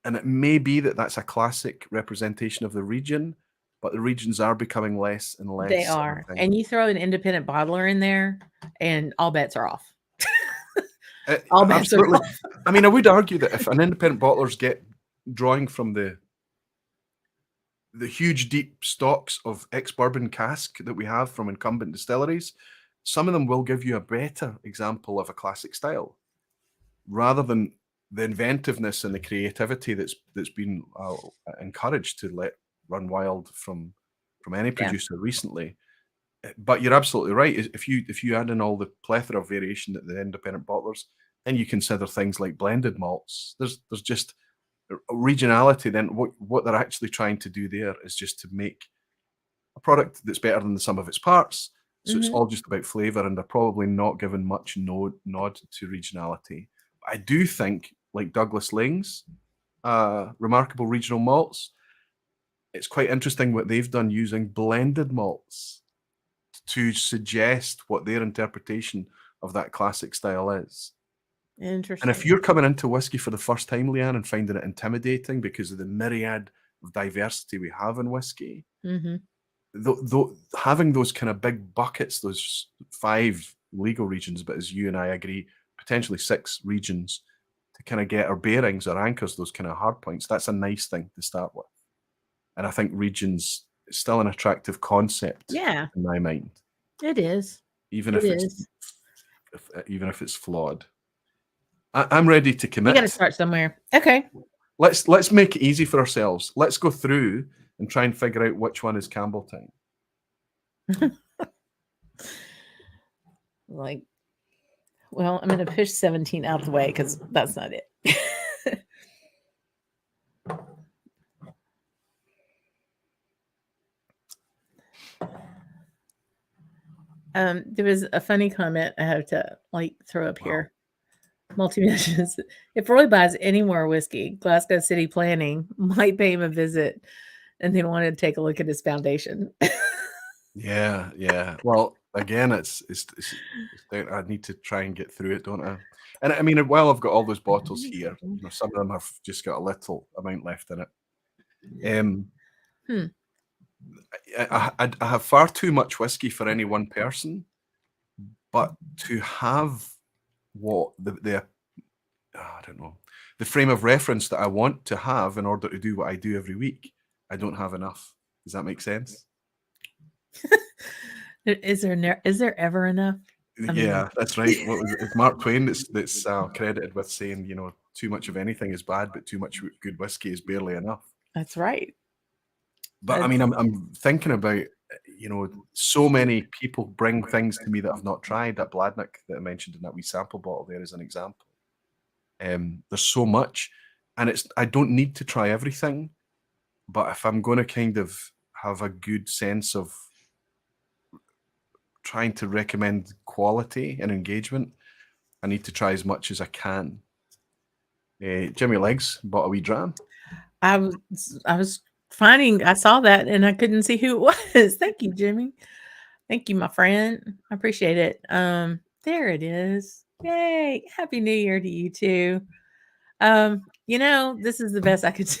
and it may be that that's a classic representation of the region, but the regions are becoming less and They less. are. I think. And you throw an independent bottler in there, and all bets are off. All bets are Absolutely. off. I mean, I would argue that if an independent bottlers get drawing from the huge deep stocks of ex-bourbon cask that we have from incumbent distilleries, some of them will give you a better example of a classic style rather than the inventiveness and the creativity that's been encouraged to let run wild from any Yeah. producer recently. But you're absolutely right. If you add in all the plethora of variation that the independent bottlers, then you consider things like blended malts. There's just Regionality, then what they're actually trying to do there is just to make a product that's better than the sum of its parts. So it's all just about flavor, and they're probably not given much nod to regionality. I do think, like Douglas Laing's remarkable regional malts, it's quite interesting what they've done using blended malts to suggest what their interpretation of that classic style is. Interesting. And if you're coming into whiskey for the first time, Leanne, and finding it intimidating because of the myriad of diversity we have in whiskey, having those kind of big buckets, those 5 legal regions, but as you and I agree, potentially 6 regions to kind of get our bearings or anchors, those kind of hard points, that's a nice thing to start with. And I think regions is still an attractive concept in my mind. It is. Even if it's flawed. I'm ready to commit. You got to start somewhere. Okay. Let's make it easy for ourselves. Let's go through and try and figure out which one is Campbelltown. Like, well, I'm going to push 17 out of the way because that's not it. There was a funny comment I have to throw up here. Multi-missions. If Roy buys any more whiskey, Glasgow City Planning might pay him a visit, and they wanted to take a look at his foundation. Yeah. Well, again, it's I need to try and get through it, don't I? And I mean, while I've got all those bottles here, some of them have just got a little amount left in it. I have far too much whiskey for any one person, but to have what I don't know, the frame of reference that I want to have in order to do what I do every week, I don't have enough. Does that make sense? Is there ever enough? Yeah, that's right. What was it? It's Mark Twain that's credited with saying, too much of anything is bad, but too much good whiskey is barely enough. That's right. But I mean, I'm thinking about, so many people bring things to me that I've not tried. That Bladnock that I mentioned in that wee sample bottle there is an example. There's so much, and I don't need to try everything, but if I'm going to kind of have a good sense of trying to recommend quality and engagement, I need to try as much as I can. Jimmy Legs bought a wee dram. I was I saw that and I couldn't see who it was. Thank you, Jimmy. Thank you, my friend. I appreciate it. There it is. Yay. Happy New Year to you too. This is the best I could do.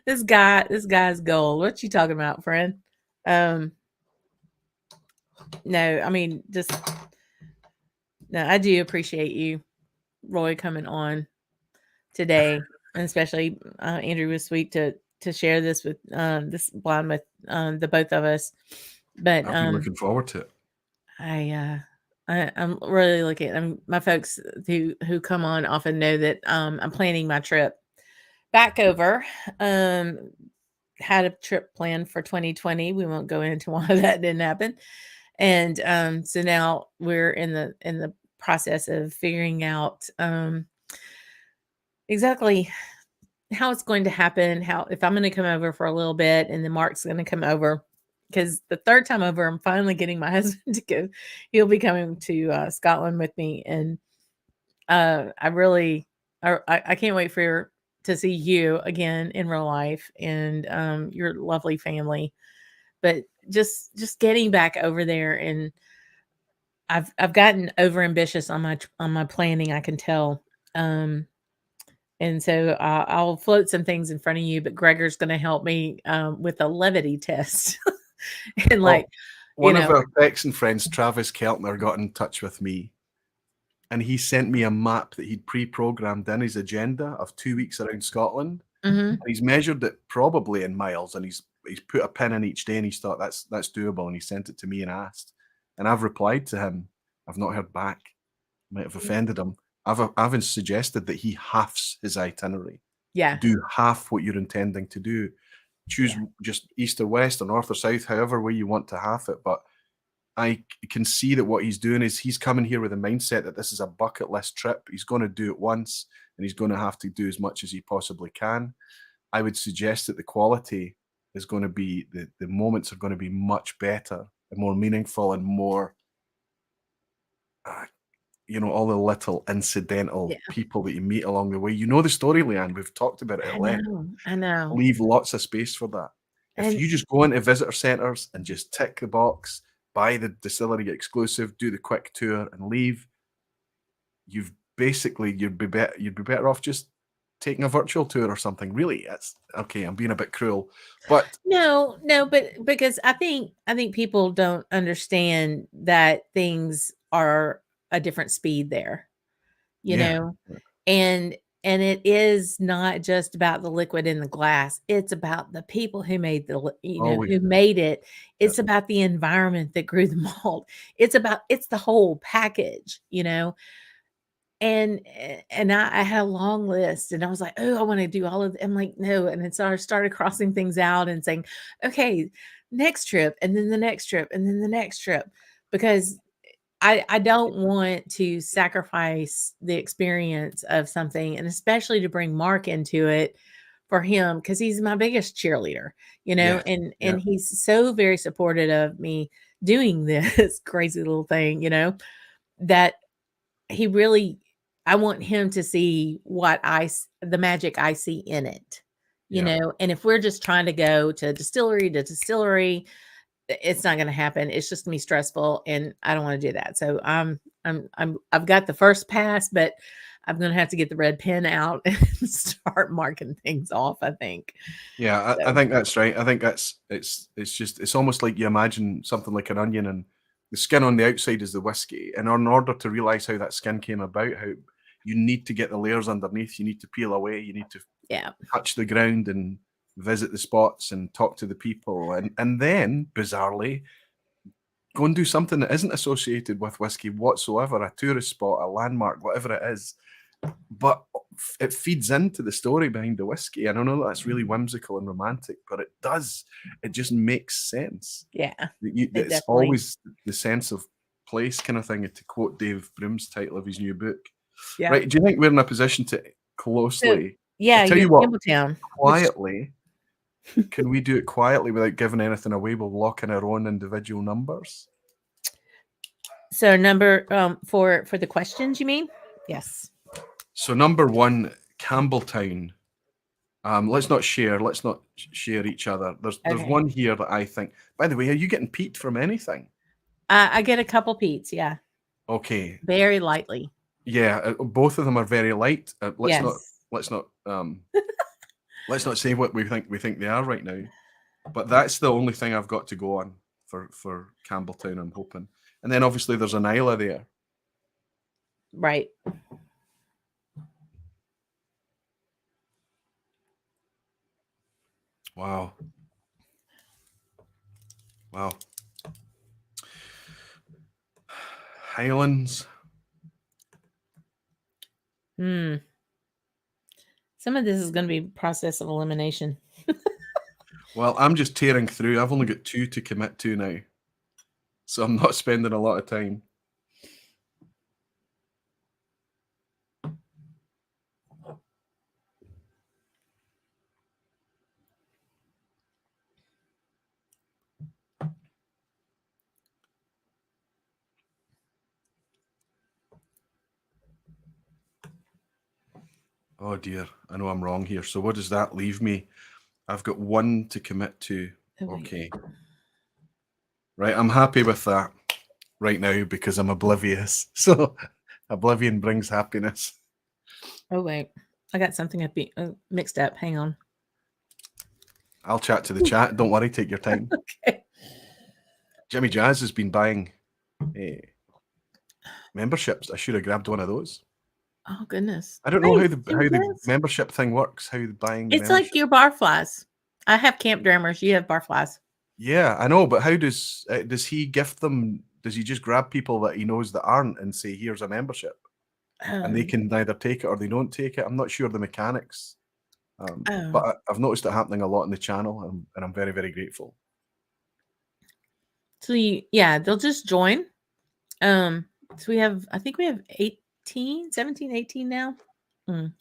This guy's gold. What you talking about, friend? No, I mean, I do appreciate you, Roy, coming on today, and especially Andrew was sweet to share this with this blind with the both of us. But I'm looking forward to it. I'm really looking. My folks who come on often know that I'm planning my trip back over. Had a trip planned for 2020. We won't go into why that didn't happen. And so now we're in the process of figuring out exactly how it's going to happen, if I'm going to come over for a little bit and then Mark's going to come over, because the third time over, I'm finally getting my husband to go. He'll be coming to Scotland with me. And I can't wait to see you again in real life and your lovely family. But just getting back over there, and I've gotten over ambitious on my planning, I can tell. And so I'll float some things in front of you, but Gregor's going to help me with a levity test. And one of our Texan friends, Travis Keltner, got in touch with me, and he sent me a map that he'd pre-programmed in his agenda of 2 weeks around Scotland. And he's measured it probably in miles, and he's put a pin in each day, and he's thought that's doable, and he sent it to me and asked, and I've replied to him. I've not heard back. Might have offended him. I've suggested that he halves his itinerary. Yeah. Do half what you're intending to do. Choose just east or west or north or south, however way you want to half it. But I can see that what he's doing is he's coming here with a mindset that this is a bucket list trip. He's going to do it once, and he's going to have to do as much as he possibly can. I would suggest that the quality is going to be, the moments are going to be much better and more meaningful and more, all the little incidental people that you meet along the way. You know the story, Leanne. We've talked about it at length. I know. Leave lots of space for that. If you just go into visitor centres and just tick the box, buy the distillery exclusive, do the quick tour, and leave, you'd be better off just taking a virtual tour or something. Really, it's okay. I'm being a bit cruel, but no, but because I think people don't understand that things are a different speed there, you know, and it is not just about the liquid in the glass. It's about the people who made who made it. It's about the environment that grew the malt. It's the whole package, And I had a long list, and I was like, "Oh, I want to do all of it." I'm like, "No." And then so I started crossing things out and saying, "Okay, next trip, and then the next trip, and then the next trip," because I don't want to sacrifice the experience of something, and especially to bring Mark into it for him, because he's my biggest cheerleader, and he's so very supportive of me doing this crazy little thing, that he really, I want him to see the magic I see in it, and if we're just trying to go to distillery, it's not going to happen. It's just gonna be stressful, and I don't want to do that. So I've got the first pass, but I'm going to have to get the red pen out and start marking things off, I think. Yeah, I think that's right. I think it's almost like you imagine something like an onion, and the skin on the outside is the whiskey. And in order to realize how that skin came about, how you need to get the layers underneath, you need to peel away, you need to touch the ground and visit the spots and talk to the people, and then bizarrely go and do something that isn't associated with whiskey whatsoever, a tourist spot, a landmark, whatever it is, but it feeds into the story behind the whiskey. And I know that's really whimsical and romantic, but it just makes sense. It's always the sense of place kind of thing, to quote Dave Broom's title of his new book. Right, do you think we're in a position to closely I tell you what, quietly, can we do it quietly without giving anything away? We'll lock in our own individual numbers. So number for the questions, you mean? Yes. So number 1, Campbelltown. Let's not share each other. There's one here that I think. By the way, are you getting peat from anything? I get a couple peats, yeah. Okay. Very lightly. Yeah, both of them are very light. Let's not say what we think they are right now. But that's the only thing I've got to go on for Campbelltown, I'm hoping. And then obviously there's an Isla there. Right. Wow. Highlands. Some of this is going to be process of elimination. Well, I'm just tearing through. I've only got 2 to commit to now, so I'm not spending a lot of time. Oh dear, I know I'm wrong here. So what does that leave me? I've got 1 to commit to. Okay. Right, I'm happy with that right now because I'm oblivious. So oblivion brings happiness. Oh wait, I got something mixed up. Hang on. I'll chat to the chat. Don't worry, take your time. Okay. Jimmy Jazz has been buying memberships. I should have grabbed one of those. Oh goodness! I don't know how the membership thing works. How the buying? It's like your barflies. I have Camp Drammers. You have barflies. Yeah, I know, but how does he gift them? Does he just grab people that he knows that aren't and say, "Here's a membership," and they can either take it or they don't take it? I'm not sure the mechanics, but I've noticed it happening a lot in the channel, and I'm very, very grateful. So they'll just join. So we have, I think we have 17, 18 now. Mm.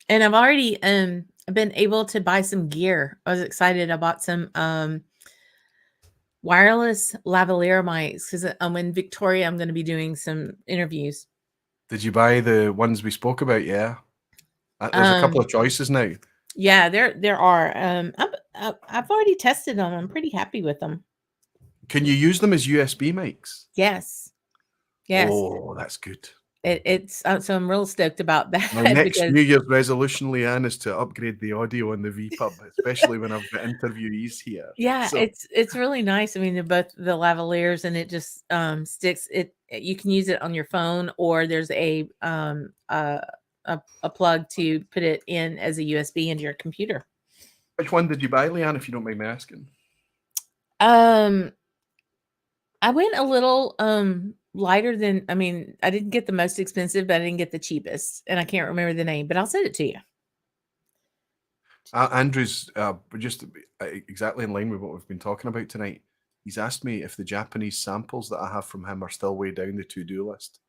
And I've already been able to buy some gear. I was excited. I bought some wireless lavalier mics because I'm in Victoria. I'm going to be doing some interviews. Did you buy the ones we spoke about? Yeah. There's a couple of choices now. Yeah, there are. I've already tested them. I'm pretty happy with them. Can you use them as USB mics? Yes. Yes. Oh, that's good. It's so I'm real stoked about that. My next because New Year's resolution, Leanne, is to upgrade the audio on the VPub, especially when I've got interviewees here. yeah, So, it's really nice. I mean, they're both the lavaliers, and it just sticks. You can use it on your phone, or there's a plug to put it in as a USB into your computer. which one did you buy, Leanne, if you don't mind me asking? I went a little lighter than, I mean, I didn't get the most expensive, but I didn't get the cheapest, and I can't remember the name, but I'll send it to you. Andrew's just exactly in line with what we've been talking about tonight. He's asked me if the Japanese samples that I have from him are still way down the to-do list.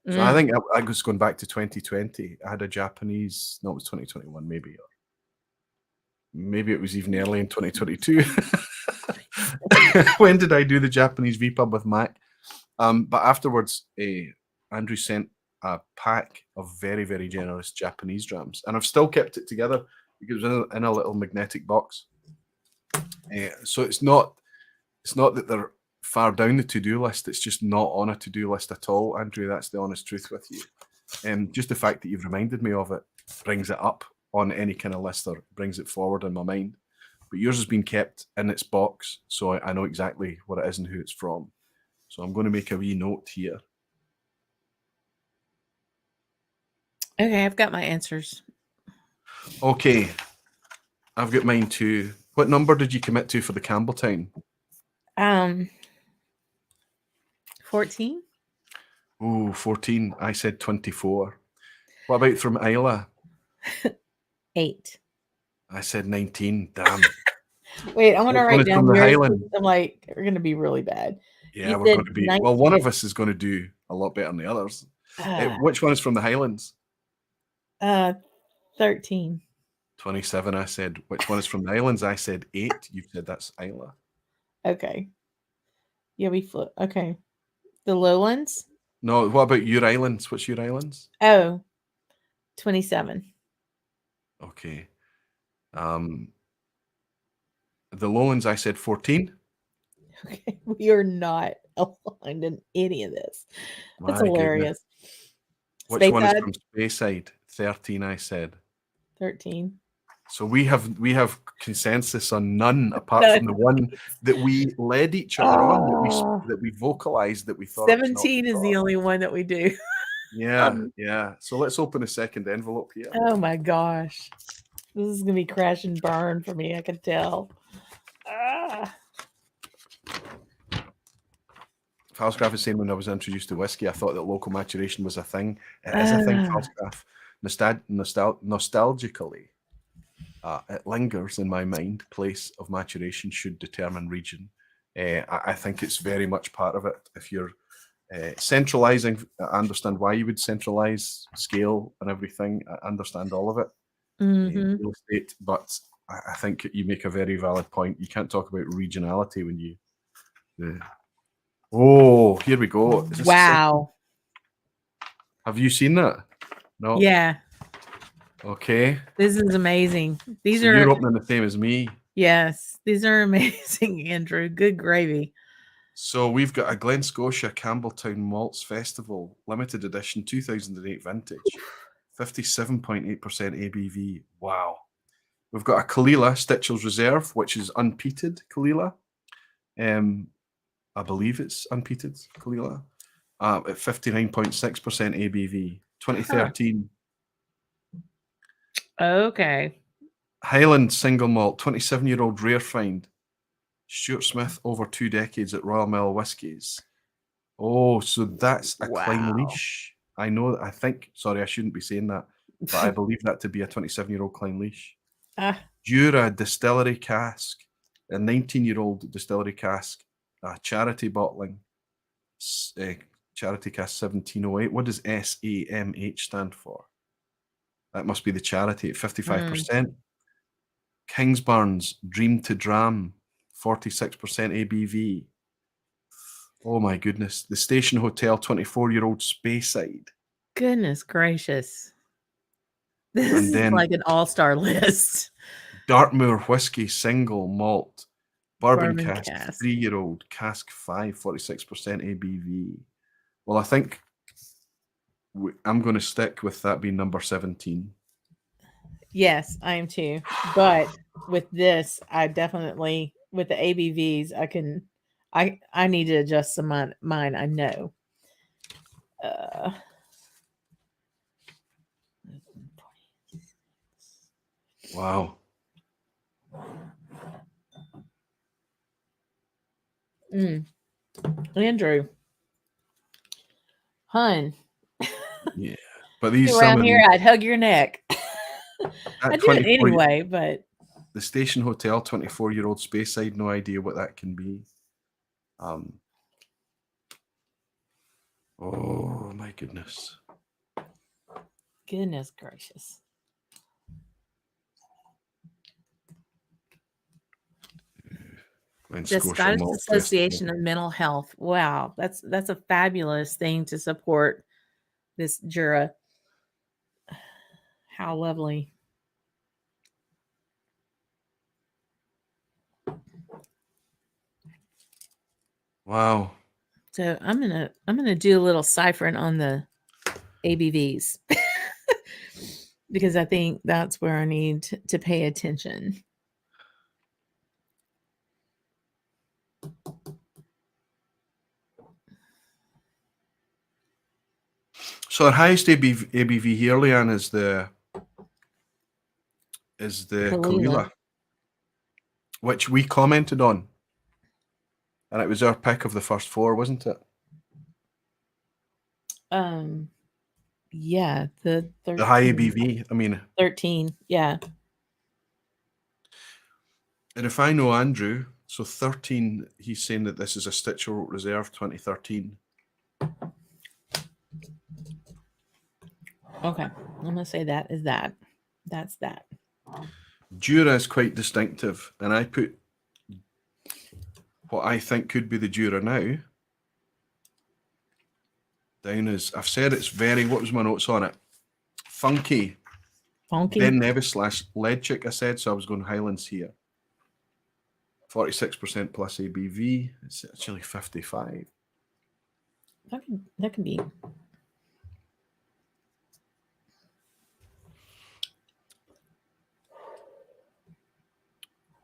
So I think I was going back to 2020. I had a Japanese, no, it was 2021 maybe, or maybe it was even early in 2022. When did I do the Japanese VPub with Mac? But afterwards, Andrew sent a pack of very, very generous Japanese drams, and I've still kept it together because it's in a little magnetic box. So it's not that they're far down the to-do list. It's just not on a to-do list at all, Andrew. That's the honest truth with you. Just the fact that you've reminded me of it brings it up on any kind of list or brings it forward in my mind. But yours has been kept in its box, so I know exactly what it is and who it's from. So I'm going to make a wee note here. Okay, I've got my answers. Okay, I've got mine too. What number did you commit to for the Campbelltown? 14. Ooh, 14. I said 24. What about from Isla? 8. I said 19. Damn. Wait, I'm gonna write down from the yours. Highland. I'm like, we're gonna be really bad. Yeah, You we're said going to be. 19. Well, one of us is going to do a lot better than the others. Which one is from the Highlands? 13. 27. I said. Which one is from the Islands? I said 8. You said that's Isla. Okay. Yeah, we flip. Okay. The lowlands? No, what about your islands? What's your islands? Oh, 27. Okay. The lowlands, I said 14. Okay. We are not aligned in any of this. That's My hilarious. Goodness. Which one is Speyside? from Speyside? 13, I said. 13. So we have consensus on none apart from the one that we led each other on, that we vocalized, that we thought 17 is the only one that we do. Yeah, yeah. So let's open a second envelope here. Oh my gosh. This is gonna be crash and burn for me, I can tell. Falsgraf is saying, when I was introduced to whiskey, I thought that local maturation was a thing. It is a thing, Falsgraf. Nostalgically, it lingers in my mind. Place of maturation should determine region. I think it's very much part of it. If you're centralizing, I understand why you would centralize scale and everything. I understand all of it. Real estate, but I think you make a very valid point. You can't talk about regionality when you. Oh, here we go. Wow. Have you seen that? No. Yeah. Okay. This is amazing. These are. You're opening the same as me. Yes, these are amazing, Andrew. Good gravy. So we've got a Glen Scotia Campbelltown Malts Festival limited edition 2008 vintage, 57.8% ABV. Wow. We've got a Kalila Stitchell's Reserve, which is unpeated Kalila. I believe it's unpeated Kalila at 59.6% ABV, 2013. Okay. Highland Single Malt, 27-year-old rare find. Stuart Smith over 2 decades at Royal Mill Whiskies. Oh, so that's a Klein Leash. I know that. I think, sorry, I shouldn't be saying that, but I believe that to be a 27-year-old Klein Leash. Jura Distillery Cask, a 19-year-old distillery cask, charity bottling, charity cask 1708. What does SAMH stand for? That must be the charity at 55%. Kingsbarns Dream to Dram, 46% ABV. Oh my goodness. The Station Hotel 24-year-old Speyside. Goodness gracious. This And is then like an all-star list. Dartmoor Whiskey Single Malt. Bourbon Bourbon cask, cask. 3-year-old, cask 5, 46% ABV. Well, I think I'm going to stick with that being number 17. Yes, I am too. But with this, I definitely, with the ABVs, I need to adjust some mine. I know. Wow. Andrew. Hun. Yeah. But these Around here, I'd hug your neck. I do it anyway, but the Station Hotel 24-year-old Speyside, no idea what that can be. Oh my goodness. Goodness gracious. The Scottish Association of Mental Health. Wow, that's a fabulous thing to support this Jura. How lovely. Wow. So I'm gonna do a little ciphering on the ABVs because I think that's where I need to pay attention. So our highest ABV here, Leanne, is the Kalila, which we commented on. And it was our pick of the first 4, wasn't it? Yeah, the high ABV. I mean 13, yeah. And if I know Andrew, so 13, he's saying that this is a Stitchell Reserve 2013. Okay, I'm gonna say that is that. That's that. Jura is quite distinctive, and I put what I think could be the Jura now down as, I've said it's very, what was my notes on it? Funky. Ben Nevis / Leadchick, I said, so I was going Highlands here. 46% plus ABV. It's actually 55. That can be.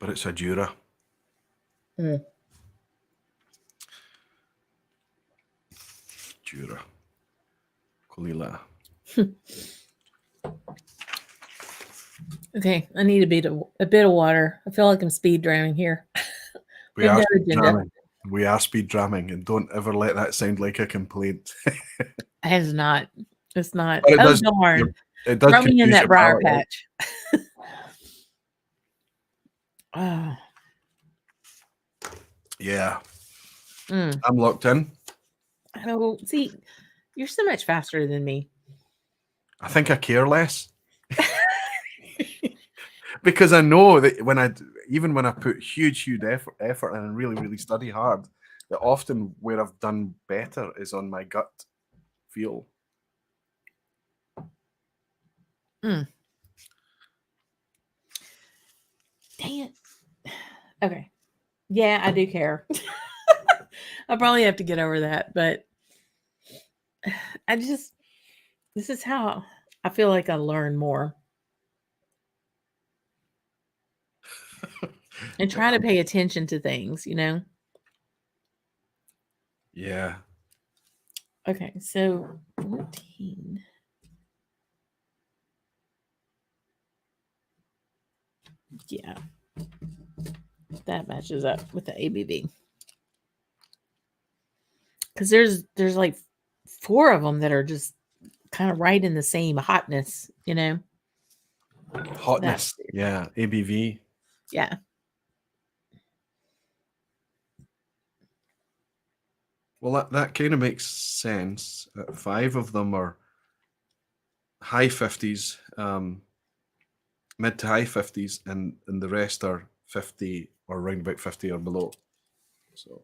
But it's a Jura. Jura. Kalila. Okay, I need a bit of water. I feel like I'm speed dramming here. We are speed dramming, and don't ever let that sound like a complaint. It's not. It's not. But it does, darn. It does throw me in that briar patch. Yeah. I'm locked in. I know. See, you're so much faster than me. I think I care less. Because I know that when I put huge effort in and really study hard, that often where I've done better is on my gut feel. Dang it. Okay. Yeah, I do care. I probably have to get over that, but this is how I feel like I learn more. And try to pay attention to things, you know? Yeah. Okay, so 14. Yeah. That matches up with the ABV. Because there's like 4 of them that are just kind of right in the same hotness, you know? Hotness. Yeah. ABV. Yeah. Well, that kind of makes sense. 5 of them are high 50s, mid to high 50s, and the rest are 50 or around about 50 or below. So,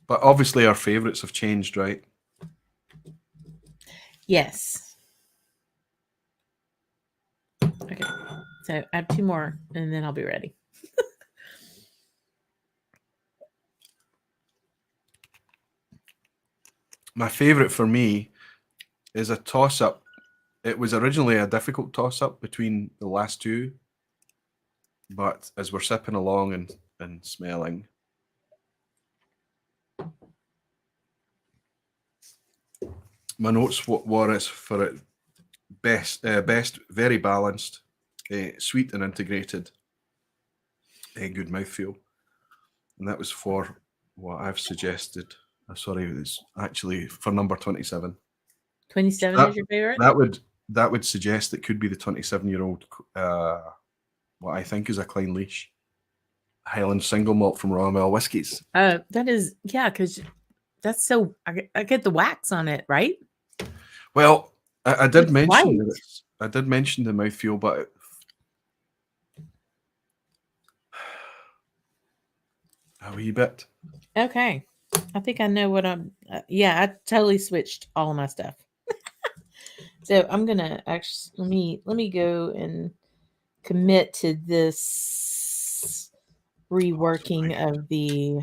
but obviously our favorites have changed, right? Yes. Okay. So I have 2 more and then I'll be ready. My favorite for me is a toss-up. It was originally a difficult toss-up between the last 2, but as we're sipping along and smelling, my notes were as for it best, very balanced, sweet and integrated, good mouthfeel, and that was for what I've suggested. Sorry, it's actually for number 27. 27 That, is your favorite? that would suggest it could be the 27-year-old, what I think is a Klein Leash Highland single malt from Royal Mile Whiskies. That is, yeah, because that's so, I get the wax on it, right? Well, I did It's mention white. this. I did mention the mouthfeel, but a wee bit. Okay. I think I know what I'm, yeah, I totally switched all of my stuff. So I'm gonna actually let me go and commit to this reworking of the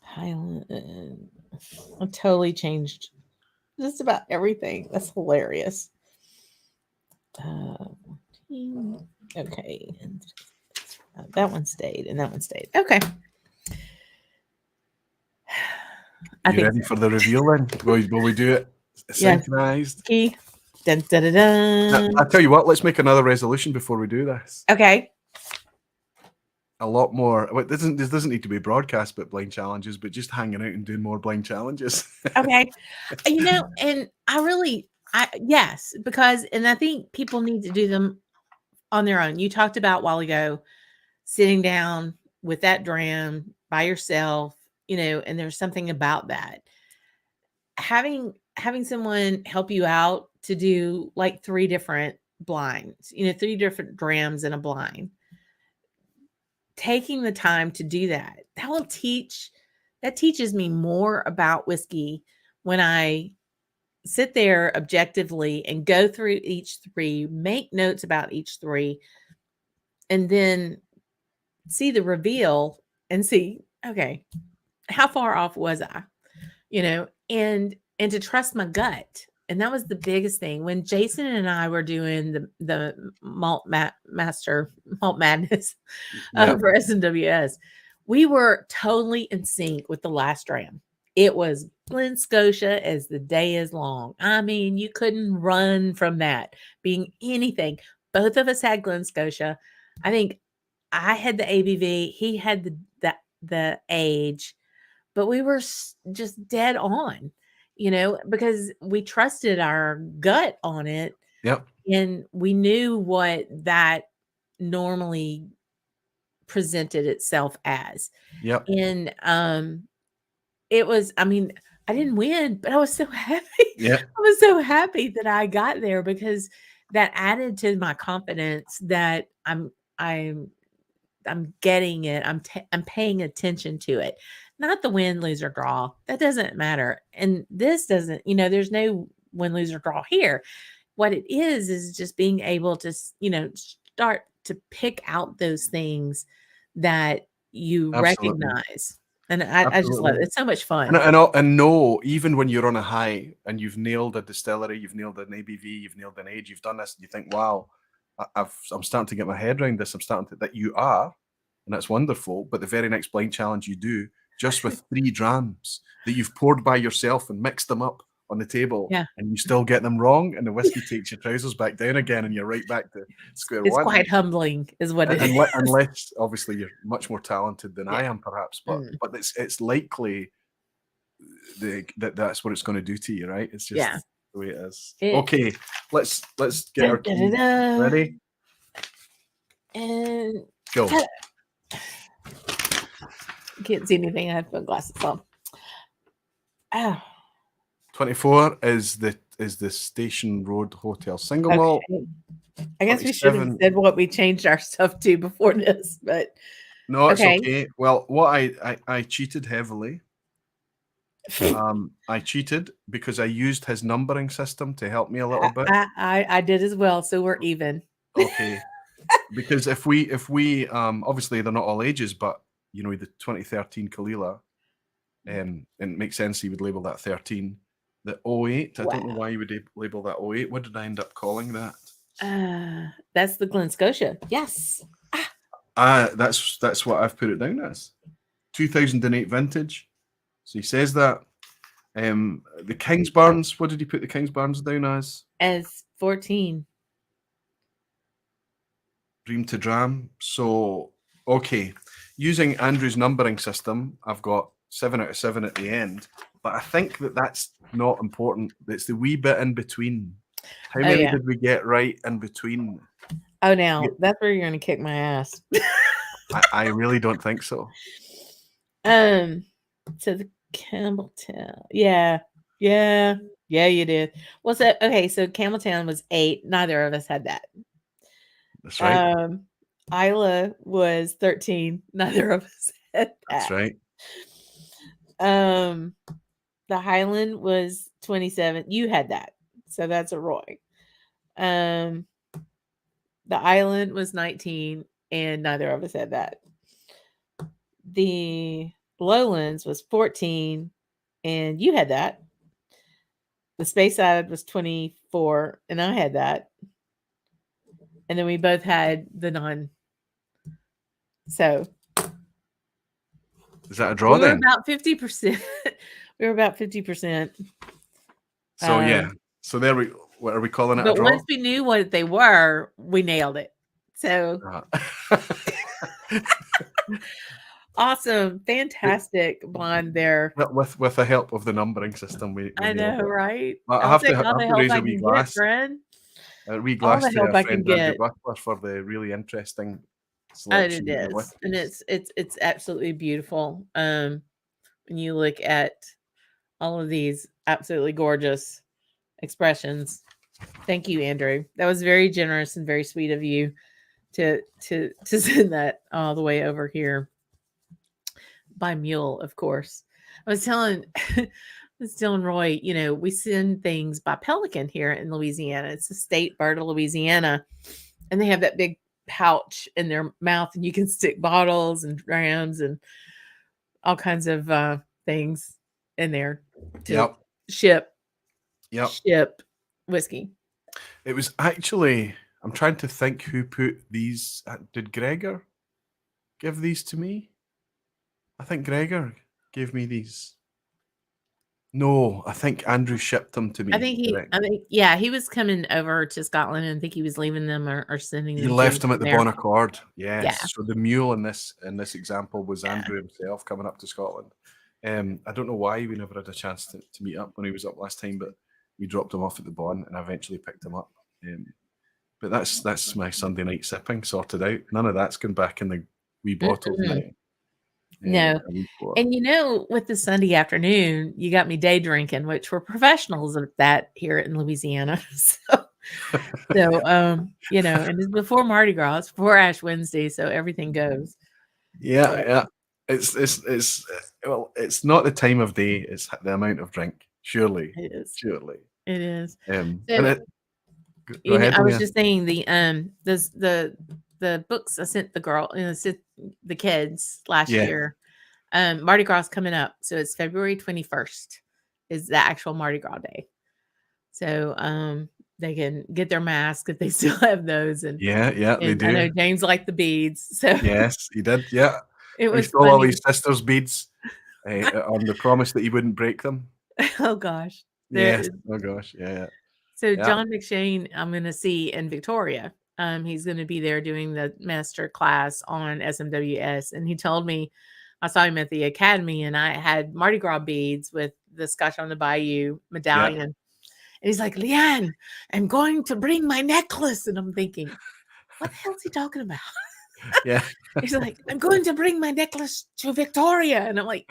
Highland. I totally changed just about everything. That's hilarious. Okay, and that one stayed, and that one stayed. Okay. You ready for the reveal then? Will we do it synchronized? Key. Dun, dun, dun, dun. I'll tell you what, let's make another resolution before we do this. Okay. A lot more. This doesn't need to be broadcast, but blind challenges, but just hanging out and doing more blind challenges. Okay. And yes, because, and I think people need to do them on their own. You talked about a while ago sitting down with that dram by yourself, and there's something about that. Having someone help you out to do like 3 different blinds, 3 different drams in a blind. Taking the time to do that teaches me more about whiskey when I sit there objectively and go through each 3, make notes about each 3, and then see the reveal and see, okay, how far off was I? And to trust my gut. And that was the biggest thing. When Jason and I were doing the malt master malt madness for SNWS, we were totally in sync with the last dram. It was Glen Scotia as the day is long. I mean, you couldn't run from that being anything. Both of us had Glen Scotia. I think I had the ABV. He had the age, but we were just dead on, because we trusted our gut on it. Yep. And we knew what that normally presented itself as. Yep. And it was, I mean, I didn't win, but I was so happy. Yeah. I was so happy that I got there because that added to my confidence that I'm getting it. I'm paying attention to it. Not the win, lose, or draw. That doesn't matter. And this doesn't, there's no win, lose, or draw here. What it is just being able to, start to pick out those things that you Absolutely. recognize. And I just love it. It's so much fun. And no, even when you're on a high and you've nailed a distillery, you've nailed an ABV, you've nailed an age, you've done this, and you think, wow, I'm starting to get my head around this. That you are, and that's wonderful. But the very next blind challenge you do, just with 3 drams that you've poured by yourself and mixed them up on the table, and you still get them wrong, and the whiskey takes your trousers back down again, and you're right back to square one. It's quite humbling, is what it is. Unless obviously you're much more talented than I am, perhaps, but it's likely that's what it's going to do to you, right? It's just the way it is. Okay, let's get our key ready and go. Can't see anything. I have to put glasses on. Oh, 24 is the Station Road Hotel single malt. okay. I guess we should have 27 said what we changed our stuff to before this, but No, it's okay. okay. Well, what I cheated heavily. I cheated because I used his numbering system to help me a little bit. I did as well, so we're even. Okay. Because if we obviously they're not all ages, but you know, the 2013 Kalila, and it makes sense he would label that 13. The 08, I don't know Wow. why you would label that 08. What did I end up calling that? That's the Glen Scotia. Yes. That's what I've put it down as. 2008 vintage. So he says that. The Kingsbarns, what did he put the Kingsbarns down as? As 14. Dream to Dram. So, okay. Using Andrew's numbering system, I've got 7 out of 7 at the end. But I think that's not important. It's the wee bit in between. How many did we get right in between? Oh, now that's where you're going to kick my ass. I really don't think so. So the Campbelltown. Yeah, you did. Well, so okay, so Campbelltown was 8. Neither of us had that. That's right. Isla was 13. Neither of us had that. That's right. The Highland was 27. You had that, so that's a Roy. The Island was 19, and neither of us had that. The Lowlands was 14, and you had that. The Space Side was 24, and I had that. And then we both had the non. So is that a draw then? About 50%. We were about 50%. So yeah. So there we. What are we calling it? But once we knew what they were, we nailed it. So awesome, fantastic blonde there. With the help of the numbering system, we I know, right? I have to raise a wee glass. Friend. A wee glass to our friend Andrew Butler for the really interesting selection. It is, and it's absolutely beautiful. When you look at all of these absolutely gorgeous expressions. Thank you, Andrew. That was very generous and very sweet of you to send that all the way over here by mule, of course. I was telling Roy, you know, we send things by pelican here in Louisiana. It's a state bird of Louisiana, and they have that big pouch in their mouth, and you can stick bottles and drams and all kinds of things in there to ship whiskey. It was actually, I'm trying to think who put these. Did Gregor give these to me? I think Gregor gave me these. No, I think Andrew shipped them to me. I think he was coming over to Scotland, and I think he was leaving them or sending them. He left them at the Bon Accord. Yes. Yeah. So the mule in this example was Andrew himself coming up to Scotland. I don't know why we never had a chance to meet up when he was up last time, but we dropped him off at the Bon and I eventually picked him up. But that's my Sunday night sipping sorted out. None of that's gone back in the wee bottle tonight. No. And you know, with the Sunday afternoon, you got me day drinking, which we're professionals at that here in Louisiana. So you know, and it's before Mardi Gras, it's before Ash Wednesday, so everything goes. Yeah. It's it's not the time of day, it's the amount of drink. Surely. It is. Surely. It is. I was just saying the books I sent the girl, the kids last year. Mardi Gras coming up, so it's February 21st is the actual Mardi Gras day. So they can get their mask if they still have those. And they do. I know James liked the beads. So yes, he did. Yeah, it was stole all his sister's beads on the promise that he wouldn't break them. Oh gosh. Yes. Oh gosh. Yeah. So John McShane, I'm going to see in Victoria. He's going to be there doing the master class on SMWS, and he told me, I saw him at the academy, and I had Mardi Gras beads with the Scotch on the Bayou medallion. And he's like, Leanne, I'm going to bring my necklace. And I'm thinking, what the hell is he talking about? Yeah. He's like, I'm going to bring my necklace to Victoria. And I'm like,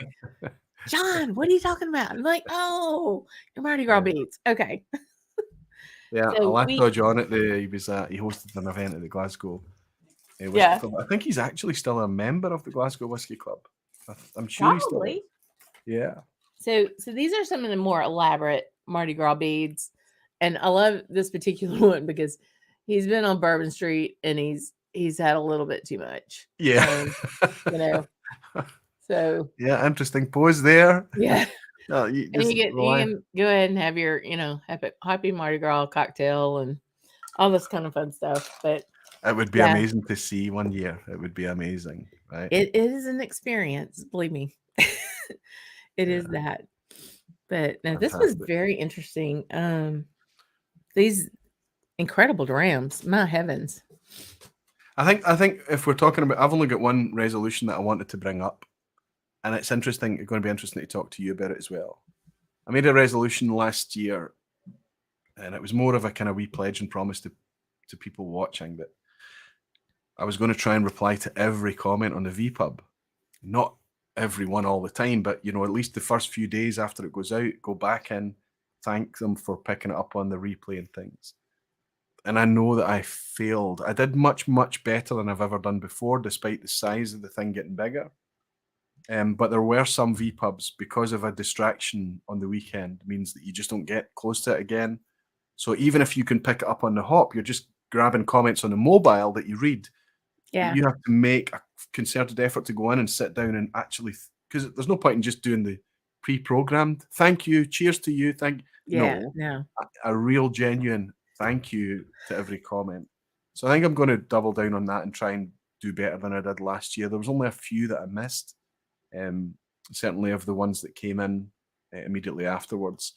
John, what are you talking about? I'm like, oh, your Mardi Gras Yeah. beads. Okay. Yeah, So last we, saw John at he hosted an event at the Glasgow Whisky yeah, Club. I think he's actually still a member of the Glasgow Whisky Club. I'm sure he still is. probably. Yeah. So these are some of the more elaborate Mardi Gras beads. And I love this particular one because he's been on Bourbon Street and he's had a little bit too much. Yeah. You know. So Yeah, interesting pose there. yeah. No, you And just you rely. can go ahead and have your, happy Mardi Gras cocktail and all this kind of fun stuff. But It would be yeah, amazing to see one year. It would be amazing, right? it is an experience, believe me. It is Yeah, that. But now this was fantastic. very interesting. These incredible drams, my heavens. I think if we're talking about, I've only got one resolution that I wanted to bring up, and it's interesting. It's going to be interesting to talk to you about it as well. I made a resolution last year, and it was more of a kind of wee pledge and promise to people watching that I was going to try and reply to every comment on the VPub. Not every one all the time, but at least the first few days after it goes out, go back and thank them for picking it up on the replay and things. And I know that I failed. I did much, much better than I've ever done before, despite the size of the thing getting bigger. But there were some VPubs, because of a distraction on the weekend, means that you just don't get close to it again. So even if you can pick it up on the hop, you're just grabbing comments on the mobile that you read. Yeah. You have to make a concerted effort to go in and sit down and actually, because there's no point in just doing the pre-programmed thank you, cheers to you, Yeah. no, No. a real genuine thank you to every comment. So I think I'm going to double down on that and try and do better than I did last year. There was only a few that I missed, certainly of the ones that came in immediately afterwards.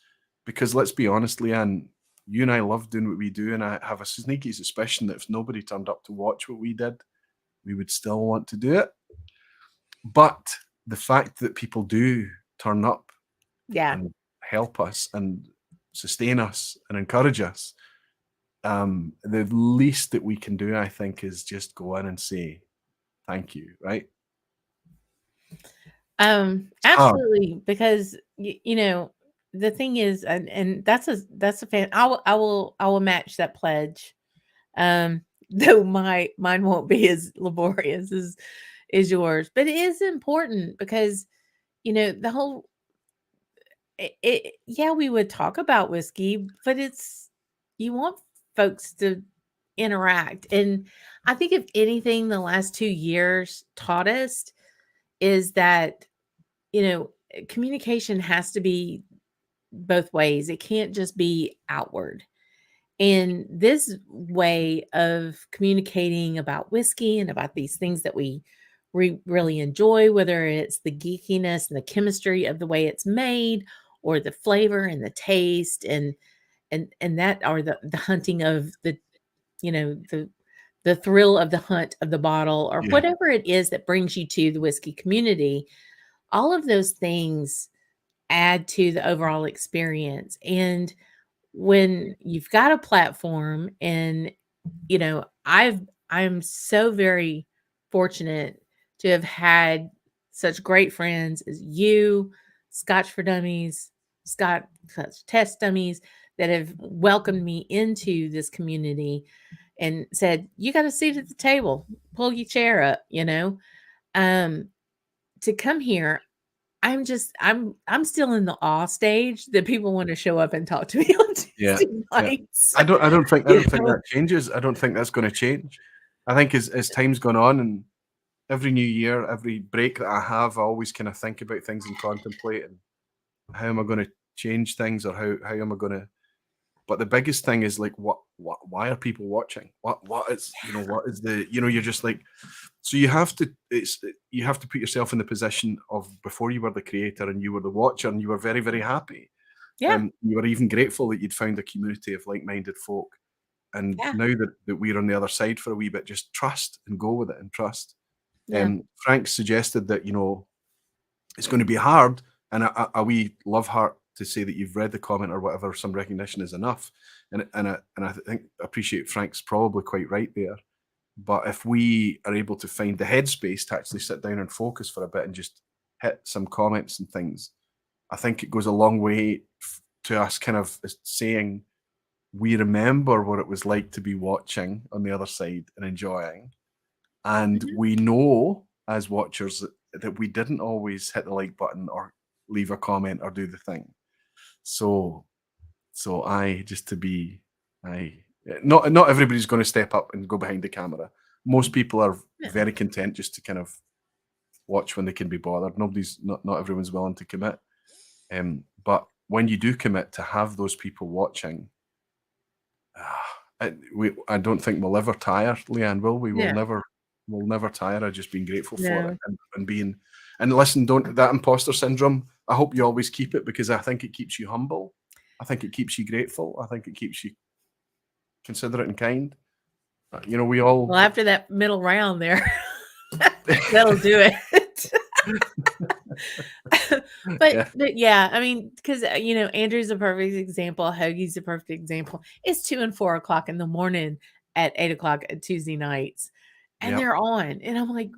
Because let's be honest, Leanne, you and I love doing what we do, and I have a sneaky suspicion that if nobody turned up to watch what we did, we would still want to do it. But the fact that people do turn up Yeah. and help us and sustain us and encourage us, the least that we can do, I think, is just go in and say thank you, right? Absolutely, because the thing is, and that's a fan. I will match that pledge. Though mine won't be as laborious as yours, but it is important because the whole yeah, we would talk about whiskey, but you want folks to interact. And I think if anything the last 2 years taught us is that communication has to be both ways. It can't just be outward. And this way of communicating about whiskey and about these things that we really enjoy, whether it's the geekiness and the chemistry of the way it's made, or the flavor and the taste, and that, or the hunting of the thrill of the hunt of the bottle, or Yeah. whatever it is that brings you to the whiskey community, all of those things add to the overall experience. And when you've got a platform, and I'm so very fortunate to have had such great friends as you, Scotch for Dummies, Scotch Test Dummies, that have welcomed me into this community and said, you got a seat at the table, pull your chair up, um, to come here. I'm still in the awe stage that people want to show up and talk to me on Yeah, Tuesday yeah. nights. I don't think You know? that changes. I don't think that's going to change. I think as time's gone on, and every new year, every break that I have, I always kind of think about things and contemplate, and how am I going to change things, or how am I going to. But the biggest thing is like, why are people watching? What is what is the you're just like, so you have to put yourself in the position of before you were the creator and you were the watcher, and you were very, very happy. Yeah, You were even grateful that you'd found a community of like-minded folk. And yeah, now that we're on the other side for a wee bit, just trust and go with it and trust. yeah, Frank suggested that, it's going to be hard, and a wee love heart to say that you've read the comment or whatever, some recognition is enough. And I think, appreciate Frank's probably quite right there. But if we are able to find the headspace to actually sit down and focus for a bit and just hit some comments and things, I think it goes a long way to us kind of saying we remember what it was like to be watching on the other side and enjoying. And Mhm. we know as watchers that we didn't always hit the like button or leave a comment or do the thing. So I just to be I not everybody's going to step up and go behind the camera. Most people are Yeah. very content just to kind of watch when they can be bothered. Not everyone's willing to commit. But when you do commit to have those people watching, I don't think we'll ever tire, Leanne, will we? Yeah. We'll never tire of just being grateful for it No. and being and listen, don't that imposter syndrome, I hope you always keep it because I think it keeps you humble. I think it keeps you grateful. I think it keeps you considerate and kind. We all Well, after that middle round there, that'll do it. yeah, But yeah, I mean, because Andrew's a perfect example, Hoagie's a perfect example. It's 2 and 4 o'clock in the morning at 8 o'clock at Tuesday nights, and yeah, they're on, and I'm like,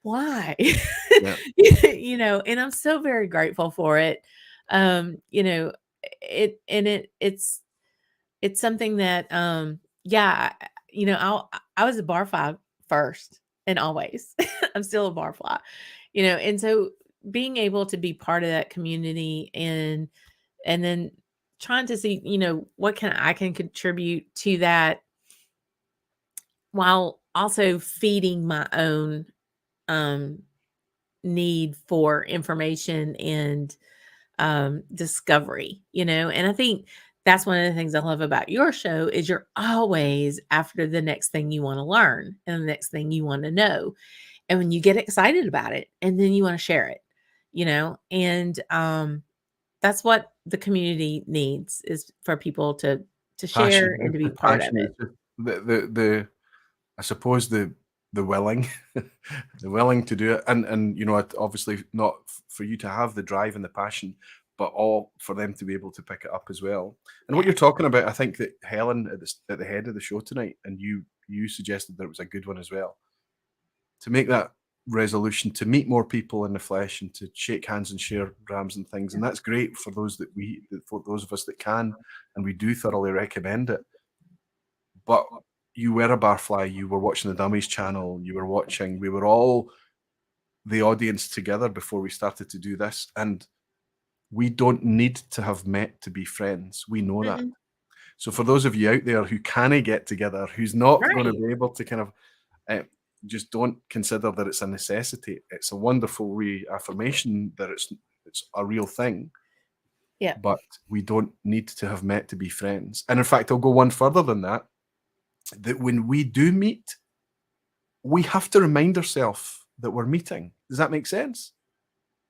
"Why?" yeah. And I'm so very grateful for it. You know, it's something that, yeah, I was a barfly first and always. I'm still a barfly, and so being able to be part of that community and then trying to see, what I can contribute to that while also feeding my own um need for information and discovery, and I think that's one of the things I love about your show is you're always after the next thing you want to learn and the next thing you want to know. And when you get excited about it and then you want to share it, and that's what the community needs is for people to share Passion. and to be The part of passion is it. just the I suppose the willing, the willing to do it, and obviously not for you to have the drive and the passion, but all for them to be able to pick it up as well. And what Yeah. you're talking about, I think that Helen at the head of the show tonight, and you suggested that it was a good one as well. To make that resolution to meet more people in the flesh and to shake hands and share drams and things, and that's great for for those of us that can, and we do thoroughly recommend it. But you were a barfly, you were watching the Dummies channel, we were all the audience together before we started to do this. And we don't need to have met to be friends. We know that. Mm-mm. So for those of you out there who can't get together, who's not going to Right. be able to kind of uh, just don't consider that it's a necessity. It's a wonderful reaffirmation that it's a real thing, Yeah. but we don't need to have met to be friends. And in fact, I'll go one further than that. That when we do meet, we have to remind ourselves that we're meeting. Does that make sense?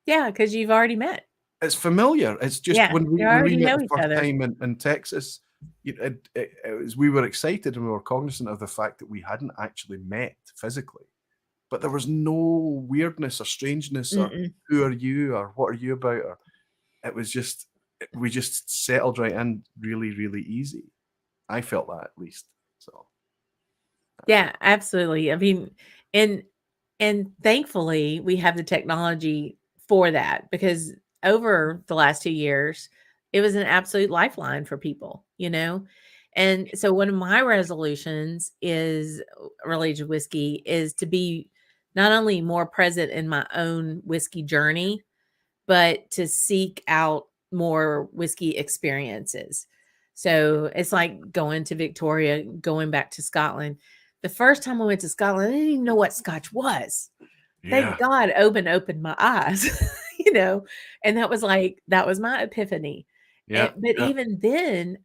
Yeah, because you've already met. It's familiar. It's just Yeah, when you we already met know the each first other. time in Texas, we were excited and we were cognizant of the fact that we hadn't actually met physically, but there was no weirdness or strangeness or Mm-mm. who are you or what are you about, or it was just we just settled right in really, really easy. I felt that at least. So Yeah, absolutely. I mean, and and thankfully we have the technology for that because over the last 2 years, it was an absolute lifeline for people. And so one of my resolutions is related to whiskey is to be not only more present in my own whiskey journey, but to seek out more whiskey experiences. So it's like going to Victoria, going back to Scotland. The first time I went to Scotland, I didn't even know what Scotch was. Thank yeah, God opened my eyes, and that was my epiphany. yeah, But yeah, even then,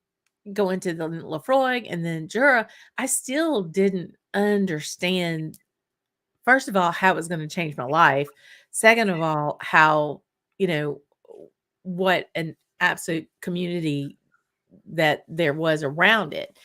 going to the Lafroig and then Jura, I still didn't understand, first of all, how it was gonna change my life. Second of all, how, you know, what an absolute community that there was around it.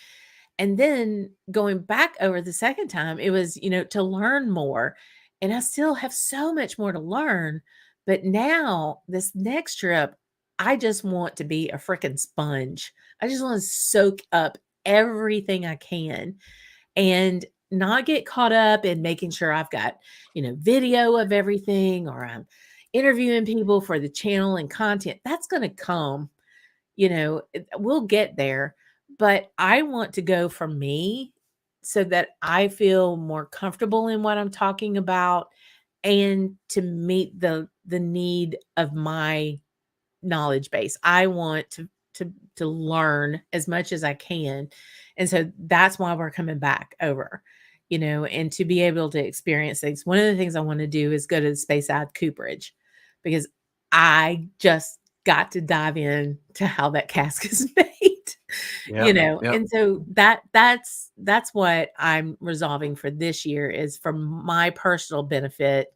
And then going back over the second time, it was, to learn more. And I still have so much more to learn. But now, this next trip, I just want to be a freaking sponge. I just want to soak up everything I can. And not get caught up in making sure I've got, video of everything, or I'm interviewing people for the channel and content. That's going to come, we'll get there. But I want to go for me so that I feel more comfortable in what I'm talking about, and to meet the need of my knowledge base. I want to learn as much as I can. And so that's why we're coming back over, and to be able to experience things. One of the things I want to do is go to the Speyside cooperage, because I just got to dive in to how that cask is made. Yeah. And so that's what I'm resolving for this year, is for my personal benefit,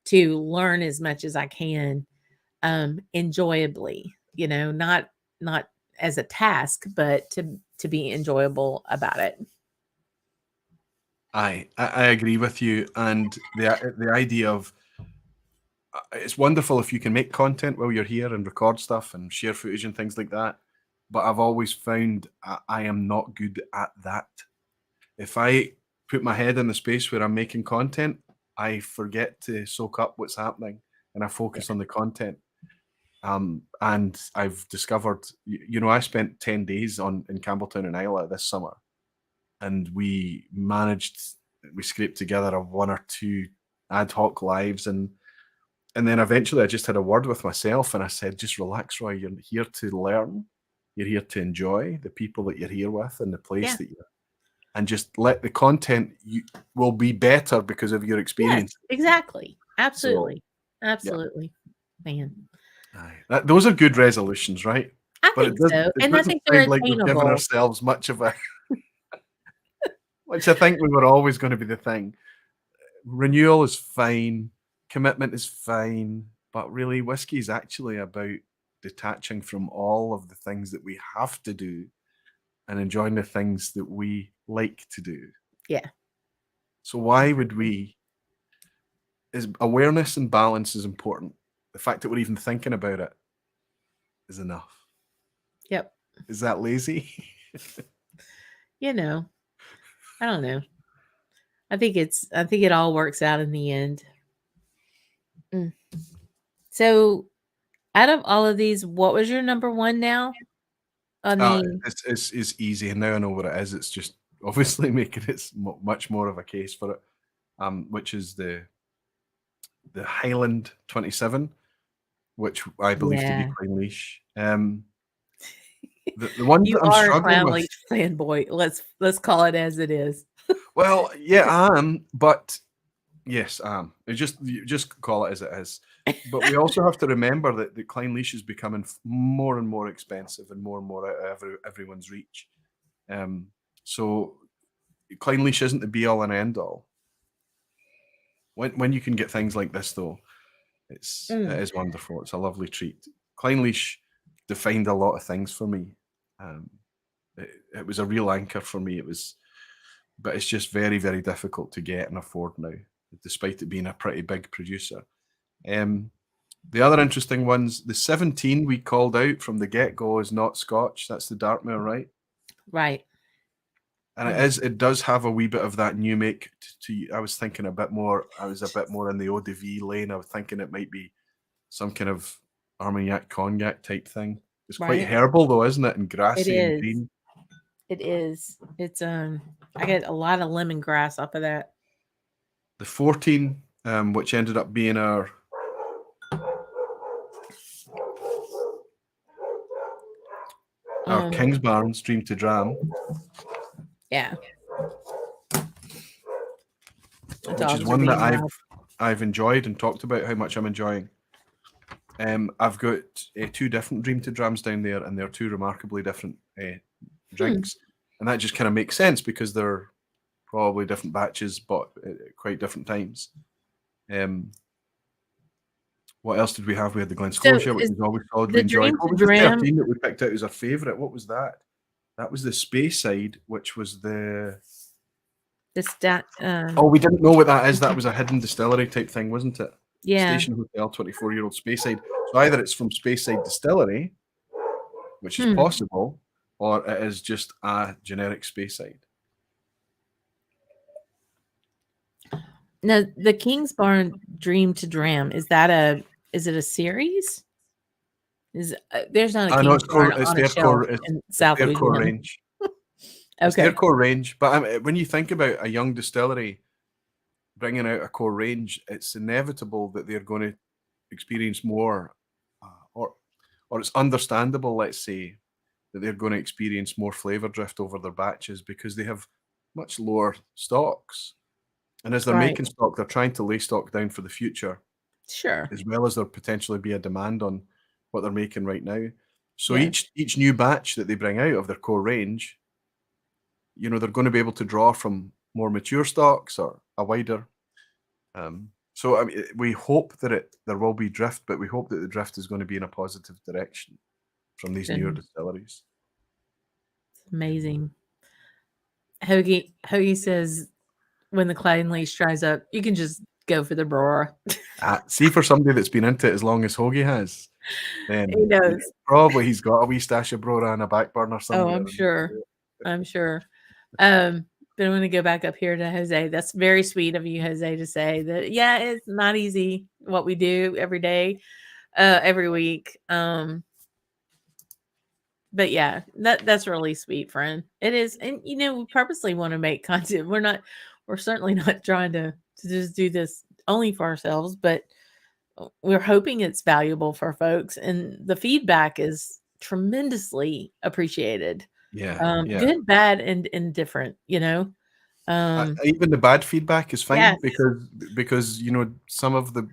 to learn as much as I can, enjoyably, not as a task, but to be enjoyable about it. I agree with you, and the idea of it's wonderful if you can make content while you're here and record stuff and share footage and things like that. But I've always found I am not good at that. If I put my head in the space where I'm making content, I forget to soak up what's happening, and I focus on the content. And I've discovered, I spent 10 days in Campbelltown and Isla this summer, and we scraped together a 1 or 2 ad hoc lives, and then eventually I just had a word with myself, and I said, just relax, Roy. You're here to learn. You're here to enjoy the people that you're here with and the place that you're, and just let the content will be better because of your experience. Yes, exactly. Absolutely. So, absolutely. Yeah. Man. Those are good resolutions, right? I think so. And I think they're attainable. Like we've given ourselves much of a, which I think we were always going to be the thing. Renewal is fine. Commitment is fine. But really, whiskey is actually about detaching from all of the things that we have to do and enjoying the things that we like to do. Yeah. So why would we? Awareness and balance is important. The fact that we're even thinking about it is enough. Yep. Is that lazy? I don't know. I think it all works out in the end. So, out of all of these, what was your number one now? It's easy, and now I know what it is. It's just obviously making it much more of a case for it, which is the Highland 27, which I believe to be Clynelish. The one you that I'm are struggling a with, fanboy. Let's call it as it is. Well, yeah, I am, but yes, I am. You just call it as it is. But we also have to remember that the Clynelish is becoming more and more expensive and more out of everyone's reach. So Clynelish isn't the be all and end all. When you can get things like this, though, it is wonderful. It's a lovely treat. Clynelish defined a lot of things for me. It was a real anchor for me. But it's just very, very difficult to get and afford now, despite it being a pretty big producer. The other interesting ones, the 17 we called out from the get-go is not Scotch. That's the Dartmoor, right? Right. And it does have a wee bit of that new make I was thinking a bit more in the eau de vie lane. I was thinking it might be some kind of Armagnac cognac type thing. It's quite herbal though, isn't it? And grassy and green. It is. It's I get a lot of lemongrass off of that. The 14, which ended up being our Kingsbarn Stream to Dram. Yeah. Which is one that I've enjoyed and talked about how much I'm enjoying. I've got 2 different Dream to Drams down there, and they're 2 remarkably different drinks. And that just kind of makes sense because they're probably different batches, but at quite different times. What else did we have? We had the Glen Scotia, which was always solid. We enjoyed. What was the 13 that we picked out as our favourite? What was that? That was the Speyside, which was the... Oh, we didn't know what that is. That was a hidden distillery type thing, wasn't it? Yeah. Station Hotel, 24-year-old Speyside. So either it's from Speyside Distillery, which is possible, or it is just a generic Speyside. Now, the King's Barn Dream to Dram, is it a series? There's not a I know King's Barn it's on a their shelf core in it's South their core Louisiana. range. It's their Okay. core range. But when you think about a young distillery bringing out a core range, it's inevitable that they're going to experience more, or it's understandable, let's say, that they're going to experience more flavor drift over their batches because they have much lower stocks. And as they're Right. making stock, they're trying to lay stock down for the future, Sure. as well as there potentially be a demand on what they're making right now. So Yes. each new batch that they bring out of their core range, they're going to be able to draw from more mature stocks or a wider. So I mean, we hope that there will be drift, but we hope that the drift is going to be in a positive direction from these newer And distilleries. it's amazing. Hoagie says when the cloud leash dries up, you can just go for the brewer. See, for somebody that's been into it as long as Hoagie has, He then knows. probably he's got a wee stash of Brora on a back burner Oh, somewhere. I'm sure. I'm sure. But I'm going to go back up here to Jose. That's very sweet of you, Jose, to say that. Yeah, it's not easy what we do every day, every week. But yeah, that's really sweet, friend. It is, and we purposely want to make content. We're certainly not trying to just do this only for ourselves, but we're hoping it's valuable for folks, and the feedback is tremendously appreciated. Yeah. Good, bad, and indifferent. Even the bad feedback is fine Yes. because some of the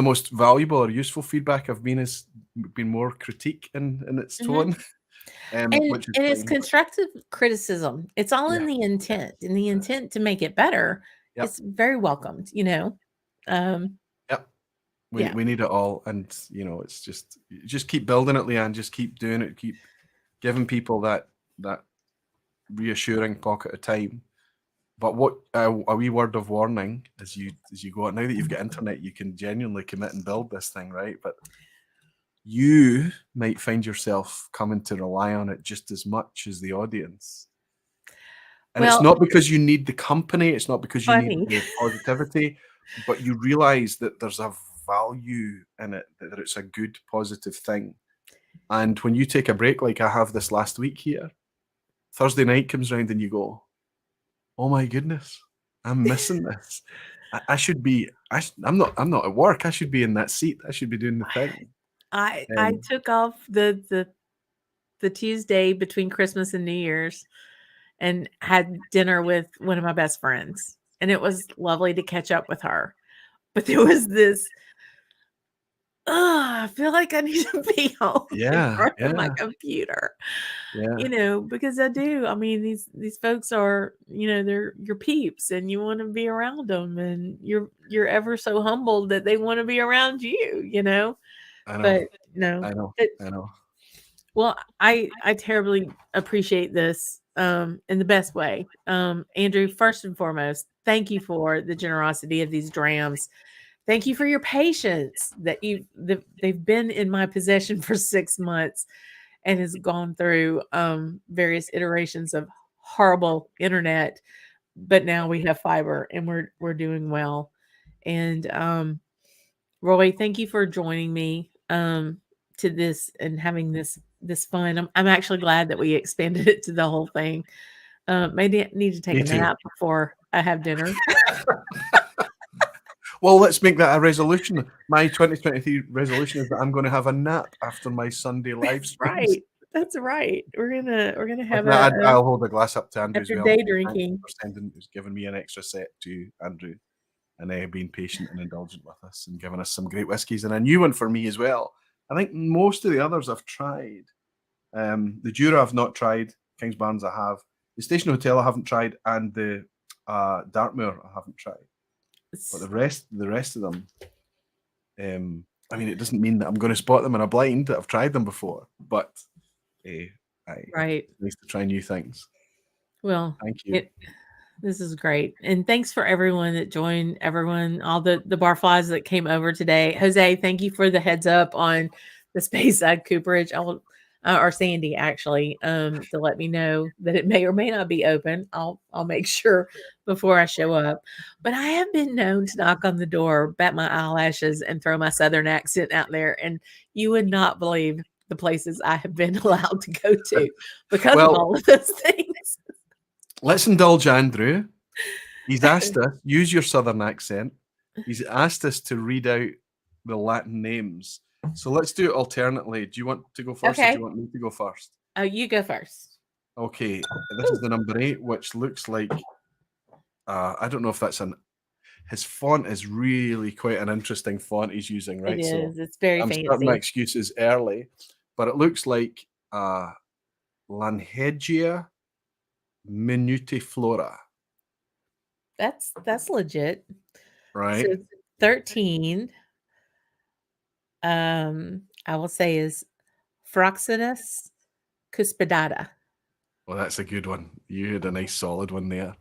most valuable or useful feedback I've been has been more critique in its tone, And which is it's fine. constructive criticism. It's all in Yeah. the intent, and the intent to make it better. Yep. It's very welcomed. Yep. Yeah. We need it all, and it's just keep building it, Leanne. Just keep doing it. Keep giving people that reassuring pocket of time. But what a wee word of warning as you go out. Now that you've got internet, you can genuinely commit and build this thing, right? But you might find yourself coming to rely on it just as much as the audience. And it's Well, not because you need the company, it's not because you need funny. the positivity, but you realize that there's a value in it, that it's a good, positive thing. And when you take a break like I have this last week here, Thursday night comes around and you go, oh my goodness, I'm missing this. I should be, I'm not at work. I should be in that seat. I should be doing the thing. I took off the Tuesday between Christmas and New Year's and had dinner with one of my best friends, and it was lovely to catch up with her. But there was this, I feel like I need to be home in front of my computer. Yeah. Because I do. I mean, these folks are, they're your peeps, and you want to be around them, and you're ever so humbled that they want to be around you. I know. But no, I know. well, I terribly appreciate this in the best way. Andrew, first and foremost, thank you for the generosity of these drams. Thank you for your patience that they've been in my possession for 6 months and has gone through various iterations of horrible internet, but now we have fiber and we're doing well. And Roy, thank you for joining me to this and having this fun. I'm actually glad that we expanded it to the whole thing. Maybe need to take Me a too. nap before I have dinner. Well, let's make that a resolution. My 2023 resolution is that I'm going to have a nap after my Sunday live streams. That's right. We're gonna have I'll hold a glass up to Andrew as after well. day Thank you drinking. for giving me an extra set to Andrew, and being patient and indulgent with us and giving us some great whiskies and a new one for me as well. I think most of the others I've tried. The Jura I've not tried. Kings Barnes I have. The Station Hotel I haven't tried, and the Dartmoor I haven't tried. But the rest of them, I mean, it doesn't mean that I'm going to spot them in a blind that I've tried them before, but Right. It's nice to try new things. Well, thank you. This is great. And thanks for everyone that joined, all the barflies that came over today. Jose, thank you for the heads up on the Speyside cooperage. or Sandy actually, to let me know that it may or may not be open. I'll make sure before I show up. But I have been known to knock on the door, bat my eyelashes, and throw my Southern accent out there, and you would not believe the places I have been allowed to go to because of Well, all of those things. let's indulge Andrew. He's asked us, use your Southern accent. He's asked us to read out the Latin names. So let's do it alternately. Do you want to go first or do Okay. you want me to go first? Oh, you go first. Okay, this is the number 8, which looks like, I don't know if that's his font is really quite an interesting font he's using, right? It So is. It's very I'm starting my fancy. excuses early, but it looks like Lanhegia minutiflora, That's legit. right? So 13, I will say is Phroxinus cuspidata. Well, that's a good one. You had a nice solid one there.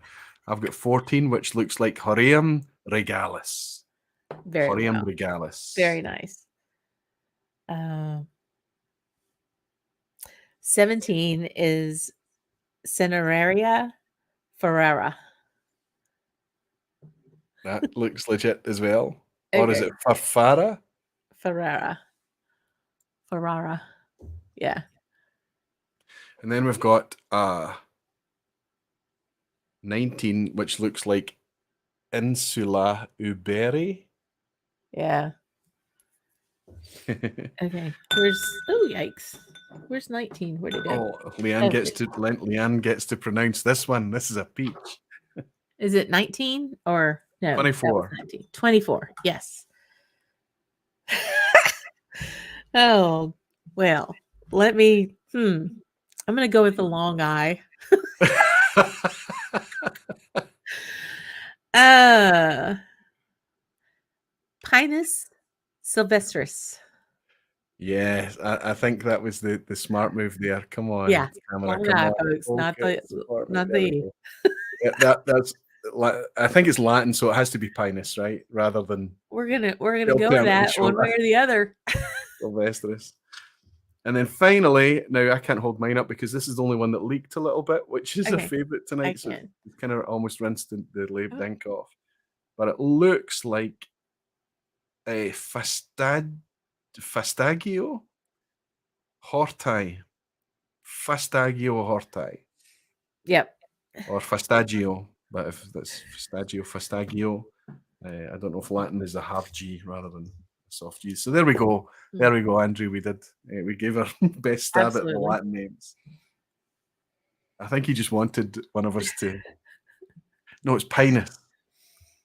I've got 14, which looks like Horeum regalis. Very Horeum well. regalis. Very nice. 17 is Cineraria ferrara. That looks legit as well. Or is Okay. it Farfara? Ferrara. Yeah. And then we've got 19, which looks like Insula uberi. Yeah. Okay. Oh, yikes. Where's 19? Where'd it go? Oh, Leanne gets to pronounce this one. This is a peach. Is it 19 or no? 24. 19. 24. Yes. Oh, well, let me, I'm going to go with the long eye. Pinus sylvestris. Yes, I think that was the smart move there. Come on, Yeah, camera, long come eye, on. folks, not Focus, the, support me. not There we the. go. Yeah, that's. I think it's Latin, so it has to be Pinus, right? Rather than We're gonna the go with alternative that short one way or the other. Sylvestris. And then finally, now I can't hold mine up because this is the only one that leaked a little bit, which is a Okay, favorite I tonight. So can. it's kind of almost rinsed the lab Oh. ink off. But it looks like a Fastagio horti. Fastagio horti. Yep. Or Fastagio. But if that's Fastagio, I don't know if Latin is a hard G rather than a soft G. So there we go. There we go, Andrew. We did. We gave our best stab at the Absolutely. Latin names. I think he just wanted one of us to. No, it's Pinus.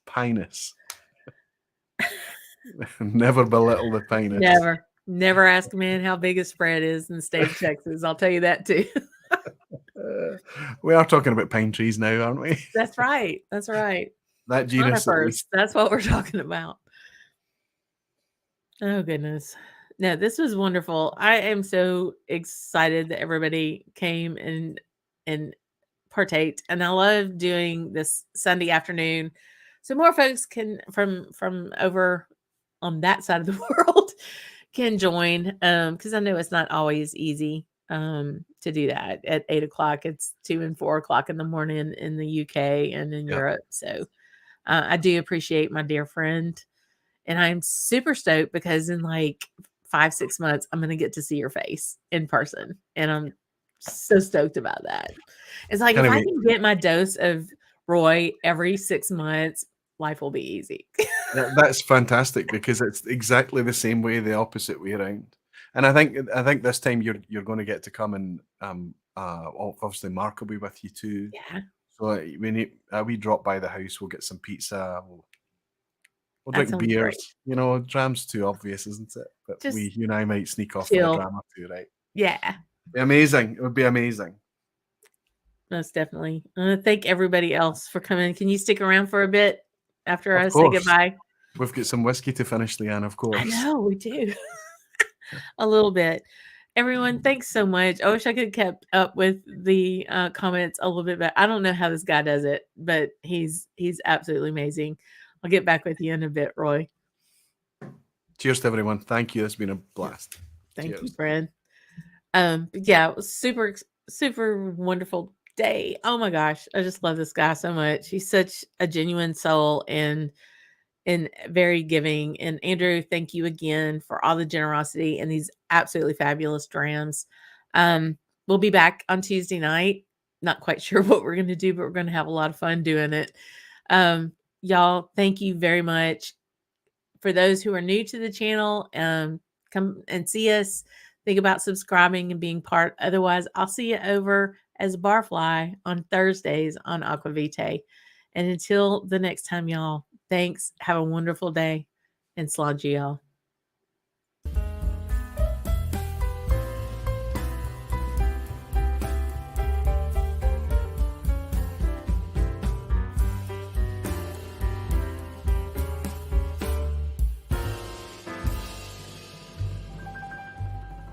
Pinus. Never belittle the Pinus. Never ask a man how big a spread is in the state of Texas. I'll tell you that too. We are talking about pine trees now, aren't we? That's right. That's right. That genus, at least. That's what we're talking about. Oh goodness. No, this was wonderful. I am so excited that everybody came and partake. And I love doing this Sunday afternoon. So more folks can from over on that side of the world can join. Because I know it's not always easy to do that at 8 o'clock. It's 2 and 4 o'clock in the morning in the UK and in Europe. So I do appreciate my dear friend. And I'm super stoked because in like 5-6 months, I'm going to get to see your face in person. And I'm so stoked about that. It's like if I can get my dose of Roy every 6 months, life will be easy. That's fantastic because it's exactly the same way, the opposite way around. And I think this time you're going to get to come and obviously Mark will be with you too. Yeah. So we drop by the house, we'll get some pizza, we'll drink beers. Great. You know, drams too obvious, isn't it? But just you and I might sneak off for a drama too, right? Yeah. It'd be amazing. It would be amazing. Most definitely. I want to thank everybody else for coming. Can you stick around for a bit after I say goodbye? We've got some whiskey to finish, Leanne, of course. I know, we do. A little bit. Everyone, thanks so much. I wish I could have kept up with the comments a little bit better. I don't know how this guy does it, but he's absolutely amazing. I'll get back with you in a bit, Roy. Cheers to everyone. Thank you. It's been a blast. Thank you, friend. But yeah, it was super wonderful day. Oh my gosh, I just love this guy so much. He's such a genuine soul and very giving. And Andrew, thank you again for all the generosity and these absolutely fabulous drams. We'll be back on Tuesday night. Not quite sure what we're going to do, but we're going to have a lot of fun doing it. Y'all, thank you very much. For those who are new to the channel, come and see us. Think about subscribing and being part. Otherwise, I'll see you over as a barfly on Thursdays on Aquavitae. And until the next time, y'all, thanks. Have a wonderful day and sludgy, y'all.